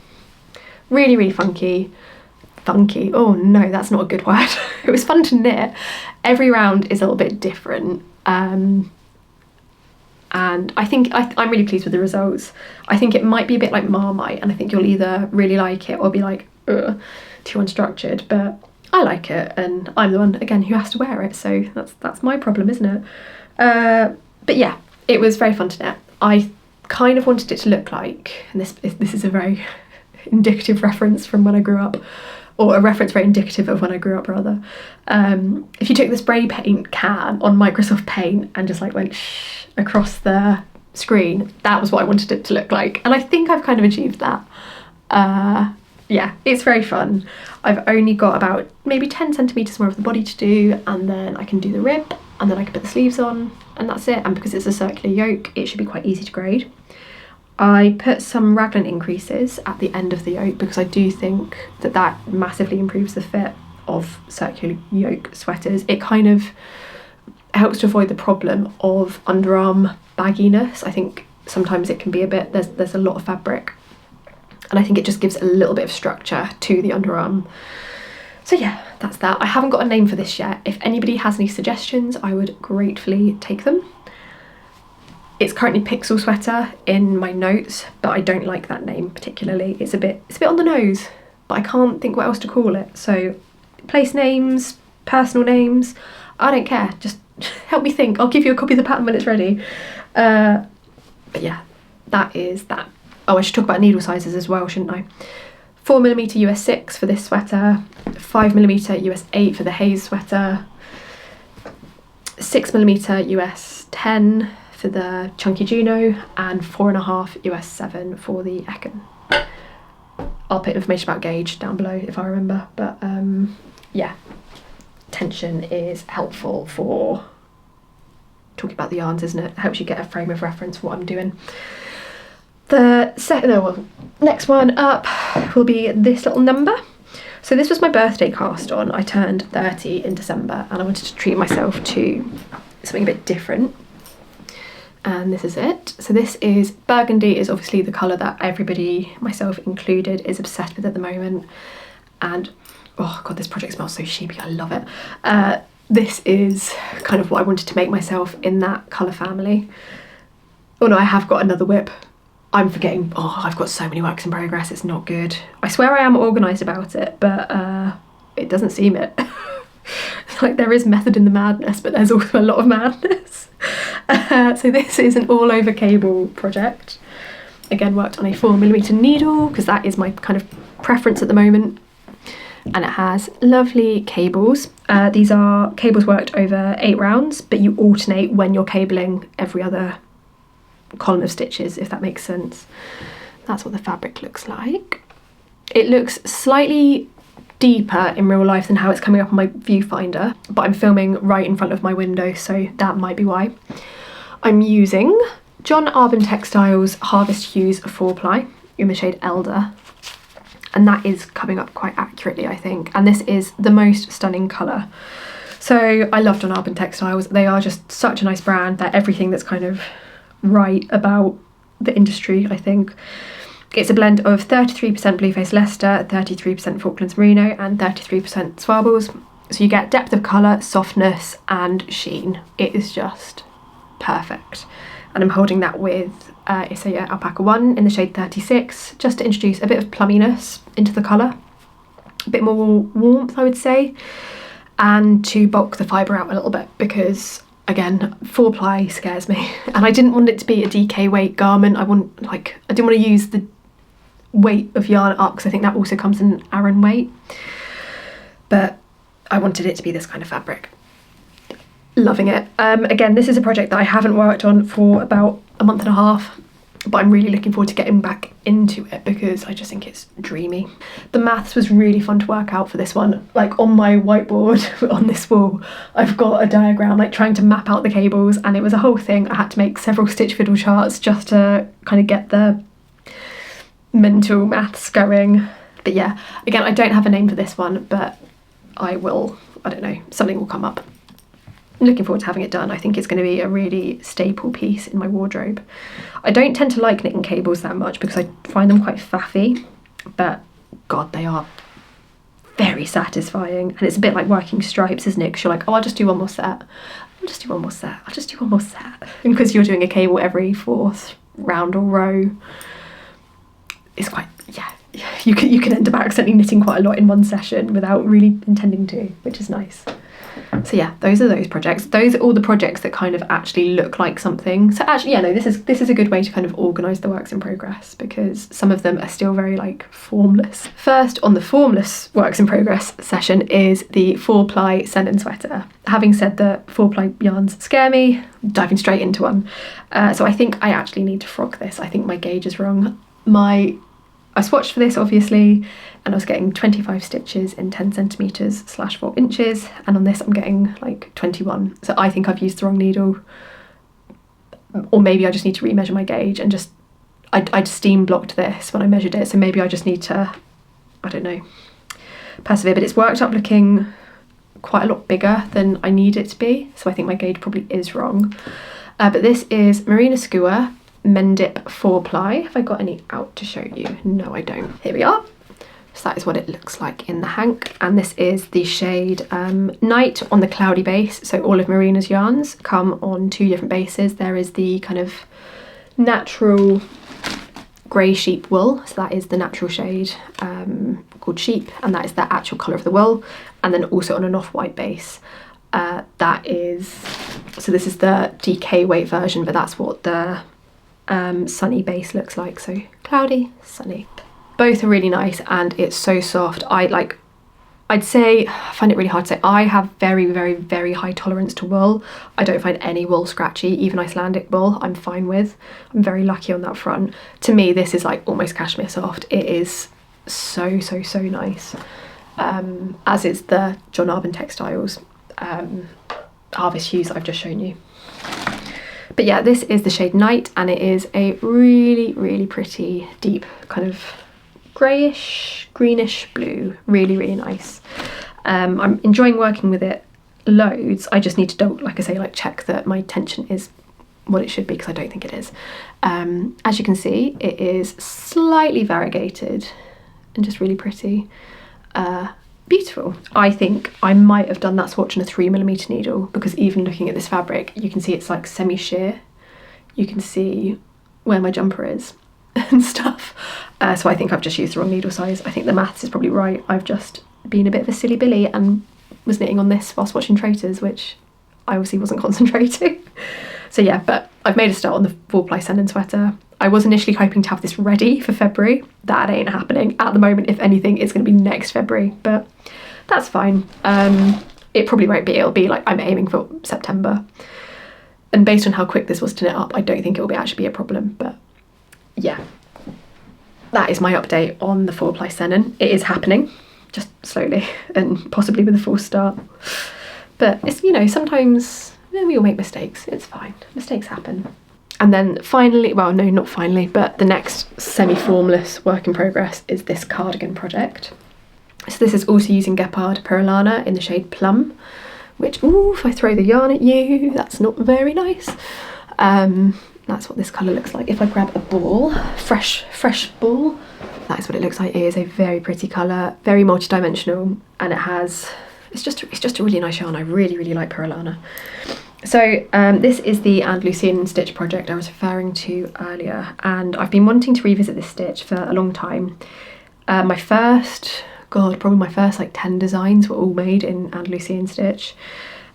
S1: Really funky. Funky. Oh no, that's not a good word. It was fun to knit. Every round is a little bit different. And I think I'm really pleased with the results. I think it might be a bit like Marmite, and I think you'll either really like it or be like, ugh, too unstructured, but I like it, and I'm the one, again, who has to wear it, so that's my problem, isn't it? But yeah, it was very fun to knit. I kind of wanted it to look like, and this is a very indicative reference from when I grew up, or a reference very indicative of when I grew up, rather. If you took the spray paint can on Microsoft Paint and just like went shh across the screen, that was what I wanted it to look like, and I think I've kind of achieved that. Yeah, it's very fun. I've only got about maybe 10 centimetres more of the body to do, and then I can do the rib, and then I can put the sleeves on, and that's it. And because it's a circular yoke, it should be quite easy to grade. I put some raglan increases at the end of the yoke because I do think that massively improves the fit of circular yoke sweaters. It kind of helps to avoid the problem of underarm bagginess. I think sometimes it can be a bit, there's a lot of fabric, and I think it just gives a little bit of structure to the underarm. So yeah, that's that. I haven't got a name for this yet. If anybody has any suggestions, I would gratefully take them. It's currently Pixel Sweater in my notes, but I don't like that name particularly. It's a bit on the nose, but I can't think what else to call it. So place names, personal names, I don't care. Just Help me think. I'll give you a copy of the pattern when it's ready. But yeah, that is that. Oh, I should talk about needle sizes as well, shouldn't I? 4mm US 6 for this sweater, 5mm US 8 for the Haze sweater, 6mm US 10 for the chunky Juno, and 4.5 US 7 for the Eken. I'll put information about gauge down below if I remember, but yeah, tension is helpful for talking about the yarns, isn't it? It helps you get a frame of reference for what I'm doing. The next one up will be this little number. So this was my birthday cast on. I turned 30 in December and I wanted to treat myself to something a bit different. And this is it. So this is burgundy, is obviously the colour that everybody, myself included, is obsessed with at the moment. And oh god, this project smells so sheepy, I love it. This is kind of what I wanted to make myself in that colour family. Oh no, I have got another whip. I'm forgetting, oh, I've got so many works in progress, it's not good. I swear I am organised about it, but it doesn't seem it. It's like there is method in the madness, but there's also a lot of madness. So this is an all-over cable project. Again, worked on a 4mm needle, because that is my kind of preference at the moment. And it has lovely cables. These are cables worked over 8 rounds, but you alternate when you're cabling every other column of stitches, if that makes sense. That's what the fabric looks like. It looks slightly deeper in real life than how it's coming up on my viewfinder, but I'm filming right in front of my window, so that might be why. I'm using John Arbon Textiles Harvest Hues 4-ply in the shade Elder, and that is coming up quite accurately, I think, and this is the most stunning colour. So I love John Arbon Textiles. They are just such a nice brand. They're everything that's kind of right about the industry, I think. It's a blend of 33% Blueface Leicester, 33% Falklands Merino and 33% Swarbles. So you get depth of colour, softness and sheen. It is just perfect. And I'm holding that with Isager Alpaca 1 in the shade 36, just to introduce a bit of plumminess into the colour. A bit more warmth, I would say, and to bulk the fibre out a little bit, because again, 4-ply scares me, and I didn't want it to be a DK weight garment. I didn't want to use the weight of yarn up, because I think that also comes in Aran weight, but I wanted it to be this kind of fabric. Loving it. Again, this is a project that I haven't worked on for about a month and a half, but I'm really looking forward to getting back into it because I just think it's dreamy. The maths was really fun to work out for this one. Like on my whiteboard on this wall, I've got a diagram like trying to map out the cables, and it was a whole thing. I had to make several stitch fiddle charts just to kind of get the mental maths going. But yeah, again, I don't have a name for this one, but I don't know, something will come up. I'm looking forward to having it done. I think it's going to be a really staple piece in my wardrobe. I don't tend to like knitting cables that much because I find them quite faffy, but God, they are very satisfying. And it's a bit like working stripes, isn't it? Because you're like, oh, I'll just do one more set. I'll just do one more set. I'll just do one more set. And because you're doing a cable every 4th round or row, it's quite, yeah, you can end up accidentally knitting quite a lot in one session without really intending to, which is nice. So yeah, those are those projects. Those are all the projects that kind of actually look like something. So actually, yeah, no, this is a good way to kind of organise the works in progress, because some of them are still very like formless. First on the formless works in progress session is the 4-ply Sandnes Sweater. Having said that 4-ply yarns scare me, diving straight into one. So I think I actually need to frock this. I think my gauge is wrong. I swatched for this obviously, and I was getting 25 stitches in 10 centimetres / 4 inches, and on this I'm getting like 21. So I think I've used the wrong needle, or maybe I just need to remeasure my gauge, and just I steam blocked this when I measured it, so maybe I just need to, I don't know, persevere. But it's worked up looking quite a lot bigger than I need it to be, so I think my gauge probably is wrong. But this is Marina Skewer Mendip 4-ply. Have I got any out to show you? No, I don't. Here we are. So that is what it looks like in the hank, and this is the shade Night on the cloudy base. So all of Marina's yarns come on 2 different bases. There is the kind of natural grey sheep wool, so that is the natural shade called sheep, and that is the actual colour of the wool, and then also on an off-white base. That is, so this is the DK weight version, but that's what the sunny base looks like. So cloudy, sunny. Both are really nice and it's so soft. I'd say, I find it really hard to say, I have very, very, very high tolerance to wool. I don't find any wool scratchy, even Icelandic wool I'm fine with. I'm very lucky on that front. To me, this is like almost cashmere soft. It is so, so, so nice. As is the John Arbon Textiles Harvest Hues that I've just shown you. But yeah, this is the shade Night, and it is a really, really pretty, deep kind of greyish, greenish blue. Really, really nice. I'm enjoying working with it loads. I just need to like I say, check that my tension is what it should be, because I don't think it is. As you can see, it is slightly variegated and just really pretty. Beautiful. I think I might have done that swatch on a 3mm needle, because even looking at this fabric, you can see it's like semi-sheer. You can see where my jumper is and stuff. So I think I've just used the wrong needle size. I think the maths is probably right. I've just been a bit of a silly Billy and was knitting on this whilst watching Traitors, which I obviously wasn't concentrating. So yeah, but I've made a start on the 4-ply Sandnes sweater. I was initially hoping to have this ready for February. That ain't happening at the moment. If anything, it's going to be next February, but that's fine. It probably won't be. It'll be like, I'm aiming for September. And based on how quick this was to knit up, I don't think it'll actually be a problem. But yeah, that is my update on the 4-ply Sandnes. It is happening, just slowly and possibly with a full start. But it's, you know, sometimes we all make mistakes. It's fine. Mistakes happen. And then finally, well, no, not finally, but the next semi-formless work in progress is this cardigan project. So this is also using Gepard Wild in the shade Plum, which, ooh, if I throw the yarn at you, that's not very nice. That's what this colour looks like. If I grab a ball, fresh ball, that is what it looks like. It is a very pretty colour, very multi-dimensional, and it has, it's just a really nice yarn. I really, really like Purl. So this is the Andalusian stitch project I was referring to earlier, and I've been wanting to revisit this stitch for a long time. Probably my first like 10 designs were all made in Andalusian stitch.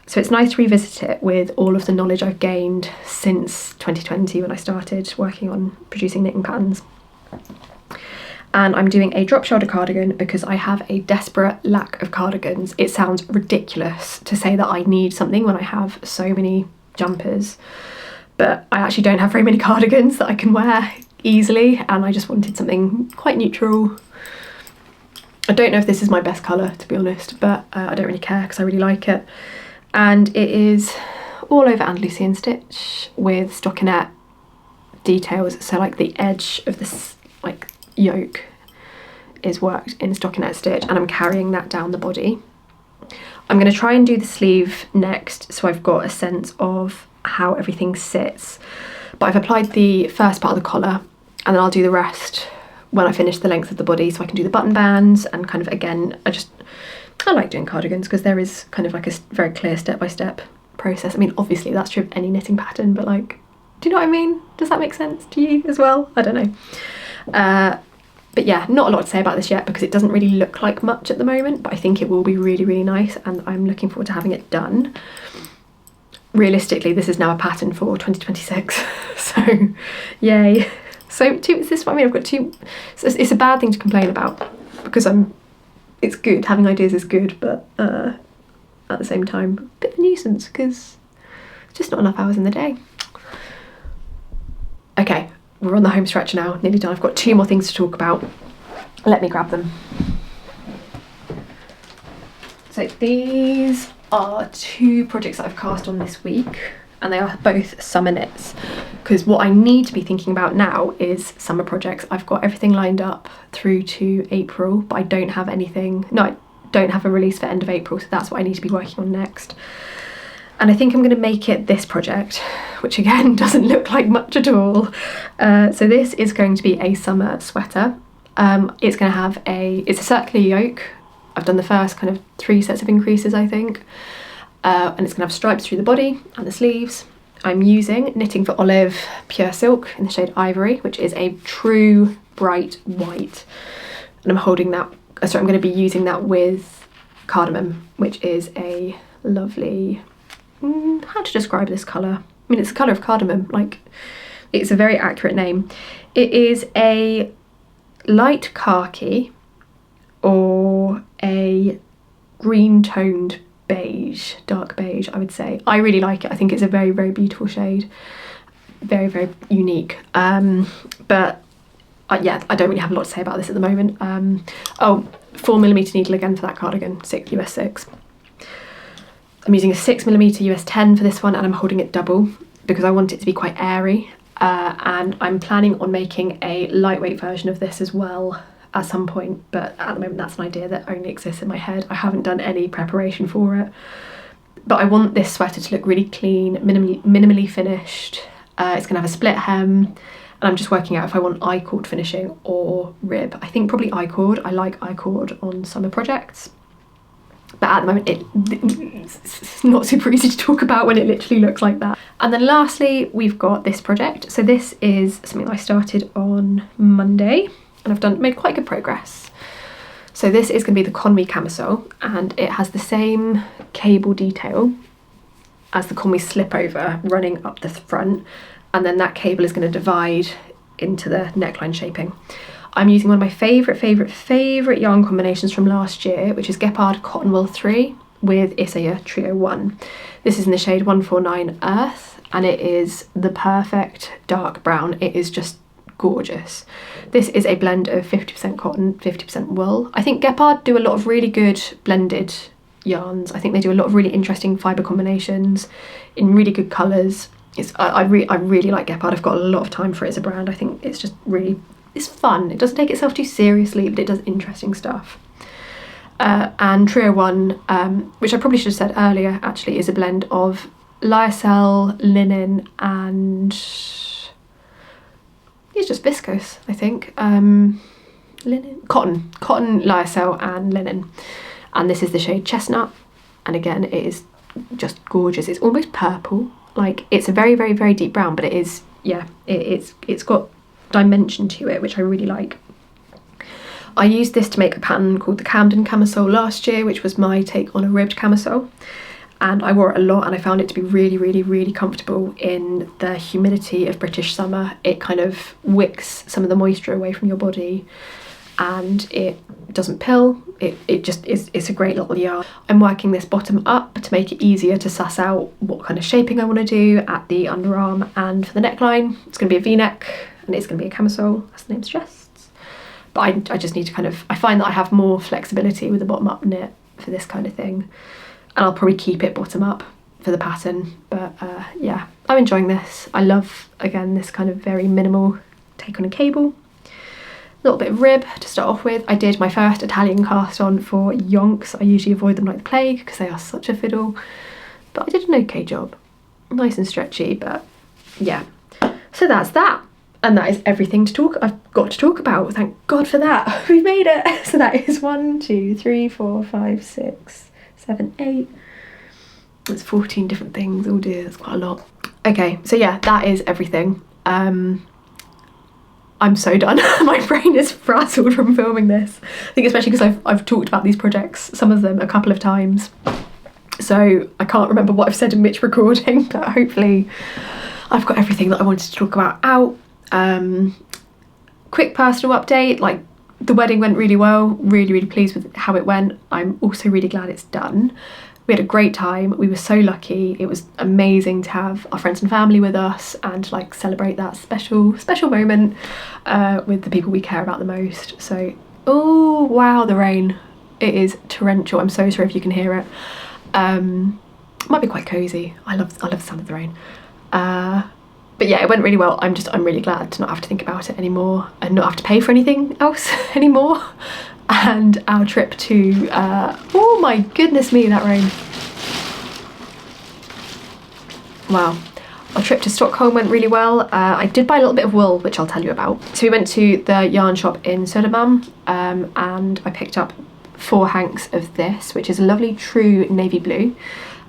S1: So it's nice to revisit it with all of the knowledge I've gained since 2020 when I started working on producing knitting patterns. And I'm doing a drop shoulder cardigan because I have a desperate lack of cardigans. It sounds ridiculous to say that I need something when I have so many jumpers, but I actually don't have very many cardigans that I can wear easily, and I just wanted something quite neutral. I don't know if this is my best colour, to be honest, but I don't really care because I really like it. And it is all over Andalusian stitch with stockinette details, so like the edge of this like yoke is worked in stockinette stitch, and I'm carrying that down the body. I'm going to try and do the sleeve next, so I've got a sense of how everything sits, but I've applied the first part of the collar, and then I'll do the rest when I finish the length of the body, so I can do the button bands. And kind of, again, I like doing cardigans because there is kind of like a very clear step-by-step process. I mean, obviously that's true of any knitting pattern, but like, do you know what I mean? Does that make sense to you as well? I don't know. But yeah, not a lot to say about this yet because it doesn't really look like much at the moment, but I think it will be really, really nice, and I'm looking forward to having it done. Realistically, this is now a pattern for 2026, so yay. So this, I mean, I've got two, it's a bad thing to complain about because it's good, having ideas is good, but at the same time, a bit of a nuisance because it's just not enough hours in the day. Okay, we're on the home stretch now, nearly done. I've got 2 more things to talk about. Let me grab them. So these are 2 projects that I've cast on this week, and they are both summer knits, because what I need to be thinking about now is summer projects. I've got everything lined up through to April, but I don't have anything, I don't have a release for end of April, so that's what I need to be working on next. And I think I'm going to make it this project, which again doesn't look like much at all. So this is going to be a summer sweater. It's going to have it's a circular yoke. I've done the first kind of 3 sets of increases, I think. And it's going to have stripes through the body and the sleeves. I'm using Knitting for Olive Pure Silk in the shade Ivory, which is a true bright white. And I'm holding that, so I'm going to be using that with Cardamom, which is a lovely, how to describe this colour? I mean, it's the colour of cardamom, like, it's a very accurate name. It is a light khaki or a green toned beige, dark beige, I would say. I really like it. I think it's a very, very beautiful shade. Very, very unique. But yeah, I don't really have a lot to say about this at the moment. Oh, 4mm needle again for that cardigan, US 6. I'm using a 6mm US 10 for this one, and I'm holding it double because I want it to be quite airy. And I'm planning on making a lightweight version of this as well at some point, but at the moment that's an idea that only exists in my head. I haven't done any preparation for it. But I want this sweater to look really clean, minimally finished. It's going to have a split hem, and I'm just working out if I want I-cord finishing or rib. I think probably I-cord. I like I-cord on summer projects. But at the moment it's not super easy to talk about when it literally looks like that. And then lastly, we've got this project. So this is something that I started on Monday, and I've made quite good progress. So this is going to be the Conwy camisole, and it has the same cable detail as the Conwy slipover running up the front, and then that cable is going to divide into the neckline shaping. I'm using one of my favourite yarn combinations from last year, which is Gepard Cotton Wool 3 with Isager Trio 1. This is in the shade 149 Earth, and it is the perfect dark brown. It is just gorgeous. This is a blend of 50% cotton, 50% wool. I think Gepard do a lot of really good blended yarns. I think they do a lot of really interesting fibre combinations in really good colours. I really like Gepard. I've got a lot of time for it as a brand. I think it's just really, it's fun. It doesn't take itself too seriously, but it does interesting stuff. And Trio 1, which I probably should have said earlier, actually is a blend of lyocell, linen, and it's just viscose, I think. Linen, cotton, lyocell and linen. And this is the shade Chestnut, and again it is just gorgeous. It's almost purple, like it's a very, very, very deep brown, but it is, yeah, it's got dimension to it, which I really like. I used this to make a pattern called the Camden camisole last year, which was my take on a ribbed camisole, and I wore it a lot, and I found it to be really, really, really comfortable in the humidity of British summer. It kind of wicks some of the moisture away from your body, and it doesn't pill. It just is, it's a great little yarn. I'm working this bottom up to make it easier to suss out what kind of shaping I want to do at the underarm, and for the neckline it's going to be a v-neck and it's going to be a camisole, as the name suggests. But I just need to kind of, I find that I have more flexibility with the bottom up knit for this kind of thing, and I'll probably keep it bottom up for the pattern. But yeah, I'm enjoying this. I love, again, this kind of very minimal take on a cable. A little bit of rib to start off with. I did my first Italian cast on for yonks. I usually avoid them like the plague because they are such a fiddle, but I did an okay job. Nice and stretchy, but yeah. So that's that, and that is everything I've got to talk about. Thank God for that. We made it. So that is 1, 2, 3, 4, 5, 6, 7, 8. That's 14 different things. Oh dear, that's quite a lot. Okay, so yeah, that is everything. I'm so done. My brain is frazzled from filming this. I think especially because I've talked about these projects, some of them a couple of times, so I can't remember what I've said in which recording, but hopefully I've got everything that I wanted to talk about out. Quick personal update, like the wedding went really well, really, really pleased with how it went. I'm also really glad it's done. We had a great time. We were so lucky. It was amazing to have our friends and family with us and like celebrate that special moment with the people we care about the most. So, oh wow, the rain. It is torrential. I'm so sorry if you can hear it. Might be quite cozy. I love the sound of the rain. But yeah, it went really well. I'm really glad to not have to think about it anymore and not have to pay for anything else anymore. And our trip to, oh my goodness me, that rain. Wow. Our trip to Stockholm went really well. I did buy a little bit of wool, which I'll tell you about. So we went to the yarn shop in Södermalm, and I picked up 4 hanks of this, which is a lovely true navy blue.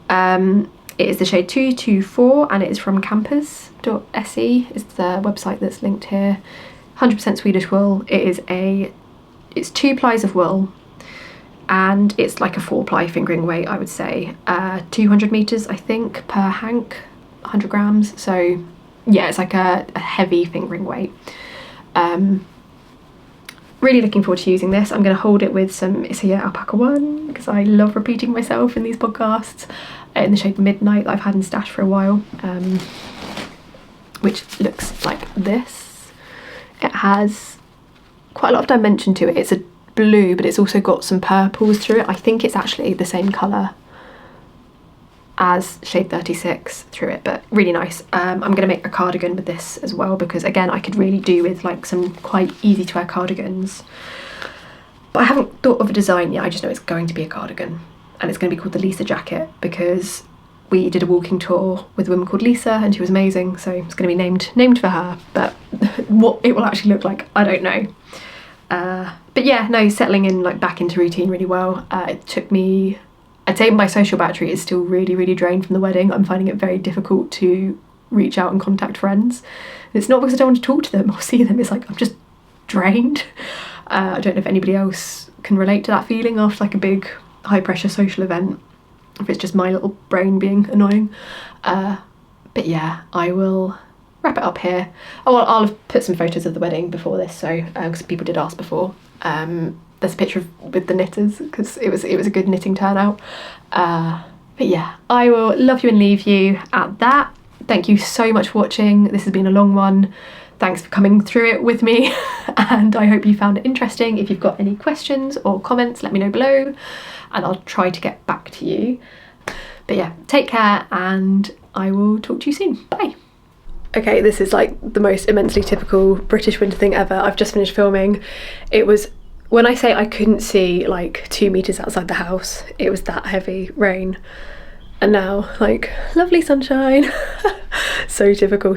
S1: It is the shade 224, and it is from campers.se is the website that's linked here. 100% Swedish wool. It's 2 plies of wool, and it's like a 4-ply fingering weight, I would say. 200 meters, I think, per hank, 100 grams. So yeah, it's like a heavy fingering weight. Really looking forward to using this. I'm going to hold it with some Isager Alpaca 1 because I love repeating myself in these podcasts, in the shade Midnight that I've had in stash for a while, which looks like this. It has quite a lot of dimension to it. It's a blue, but it's also got some purples through it. I think it's actually the same colour as shade 36 through it, but really nice. I'm going to make a cardigan with this as well, because again, I could really do with like some quite easy to wear cardigans, but I haven't thought of a design yet. I just know it's going to be a cardigan, and it's going to be called the Lisa jacket, because we did a walking tour with a woman called Lisa and she was amazing, so it's going to be named for her, but what it will actually look like, I don't know. But yeah, no, settling in like back into routine really well. It took me, I'd say my social battery is still really, really drained from the wedding. I'm finding it very difficult to reach out and contact friends. It's not because I don't want to talk to them or see them, it's like I'm just drained. I don't know if anybody else can relate to that feeling after like a big high pressure social event, if it's just my little brain being annoying. But yeah, I will wrap it up here. Oh, well, I'll have put some photos of the wedding before this, so because people did ask before. There's a picture with the knitters because it was a good knitting turnout. But yeah, I will love you and leave you at that. Thank you so much for watching. This has been a long one. Thanks for coming through it with me, and I hope you found it interesting. If you've got any questions or comments, let me know below and I'll try to get back to you. But yeah, take care and I will talk to you soon. Bye. Okay, this is like the most immensely typical British winter thing ever. I've just finished filming. It was, when I say I couldn't see like 2 meters outside the house, it was that heavy rain. And now, like, lovely sunshine. So typical.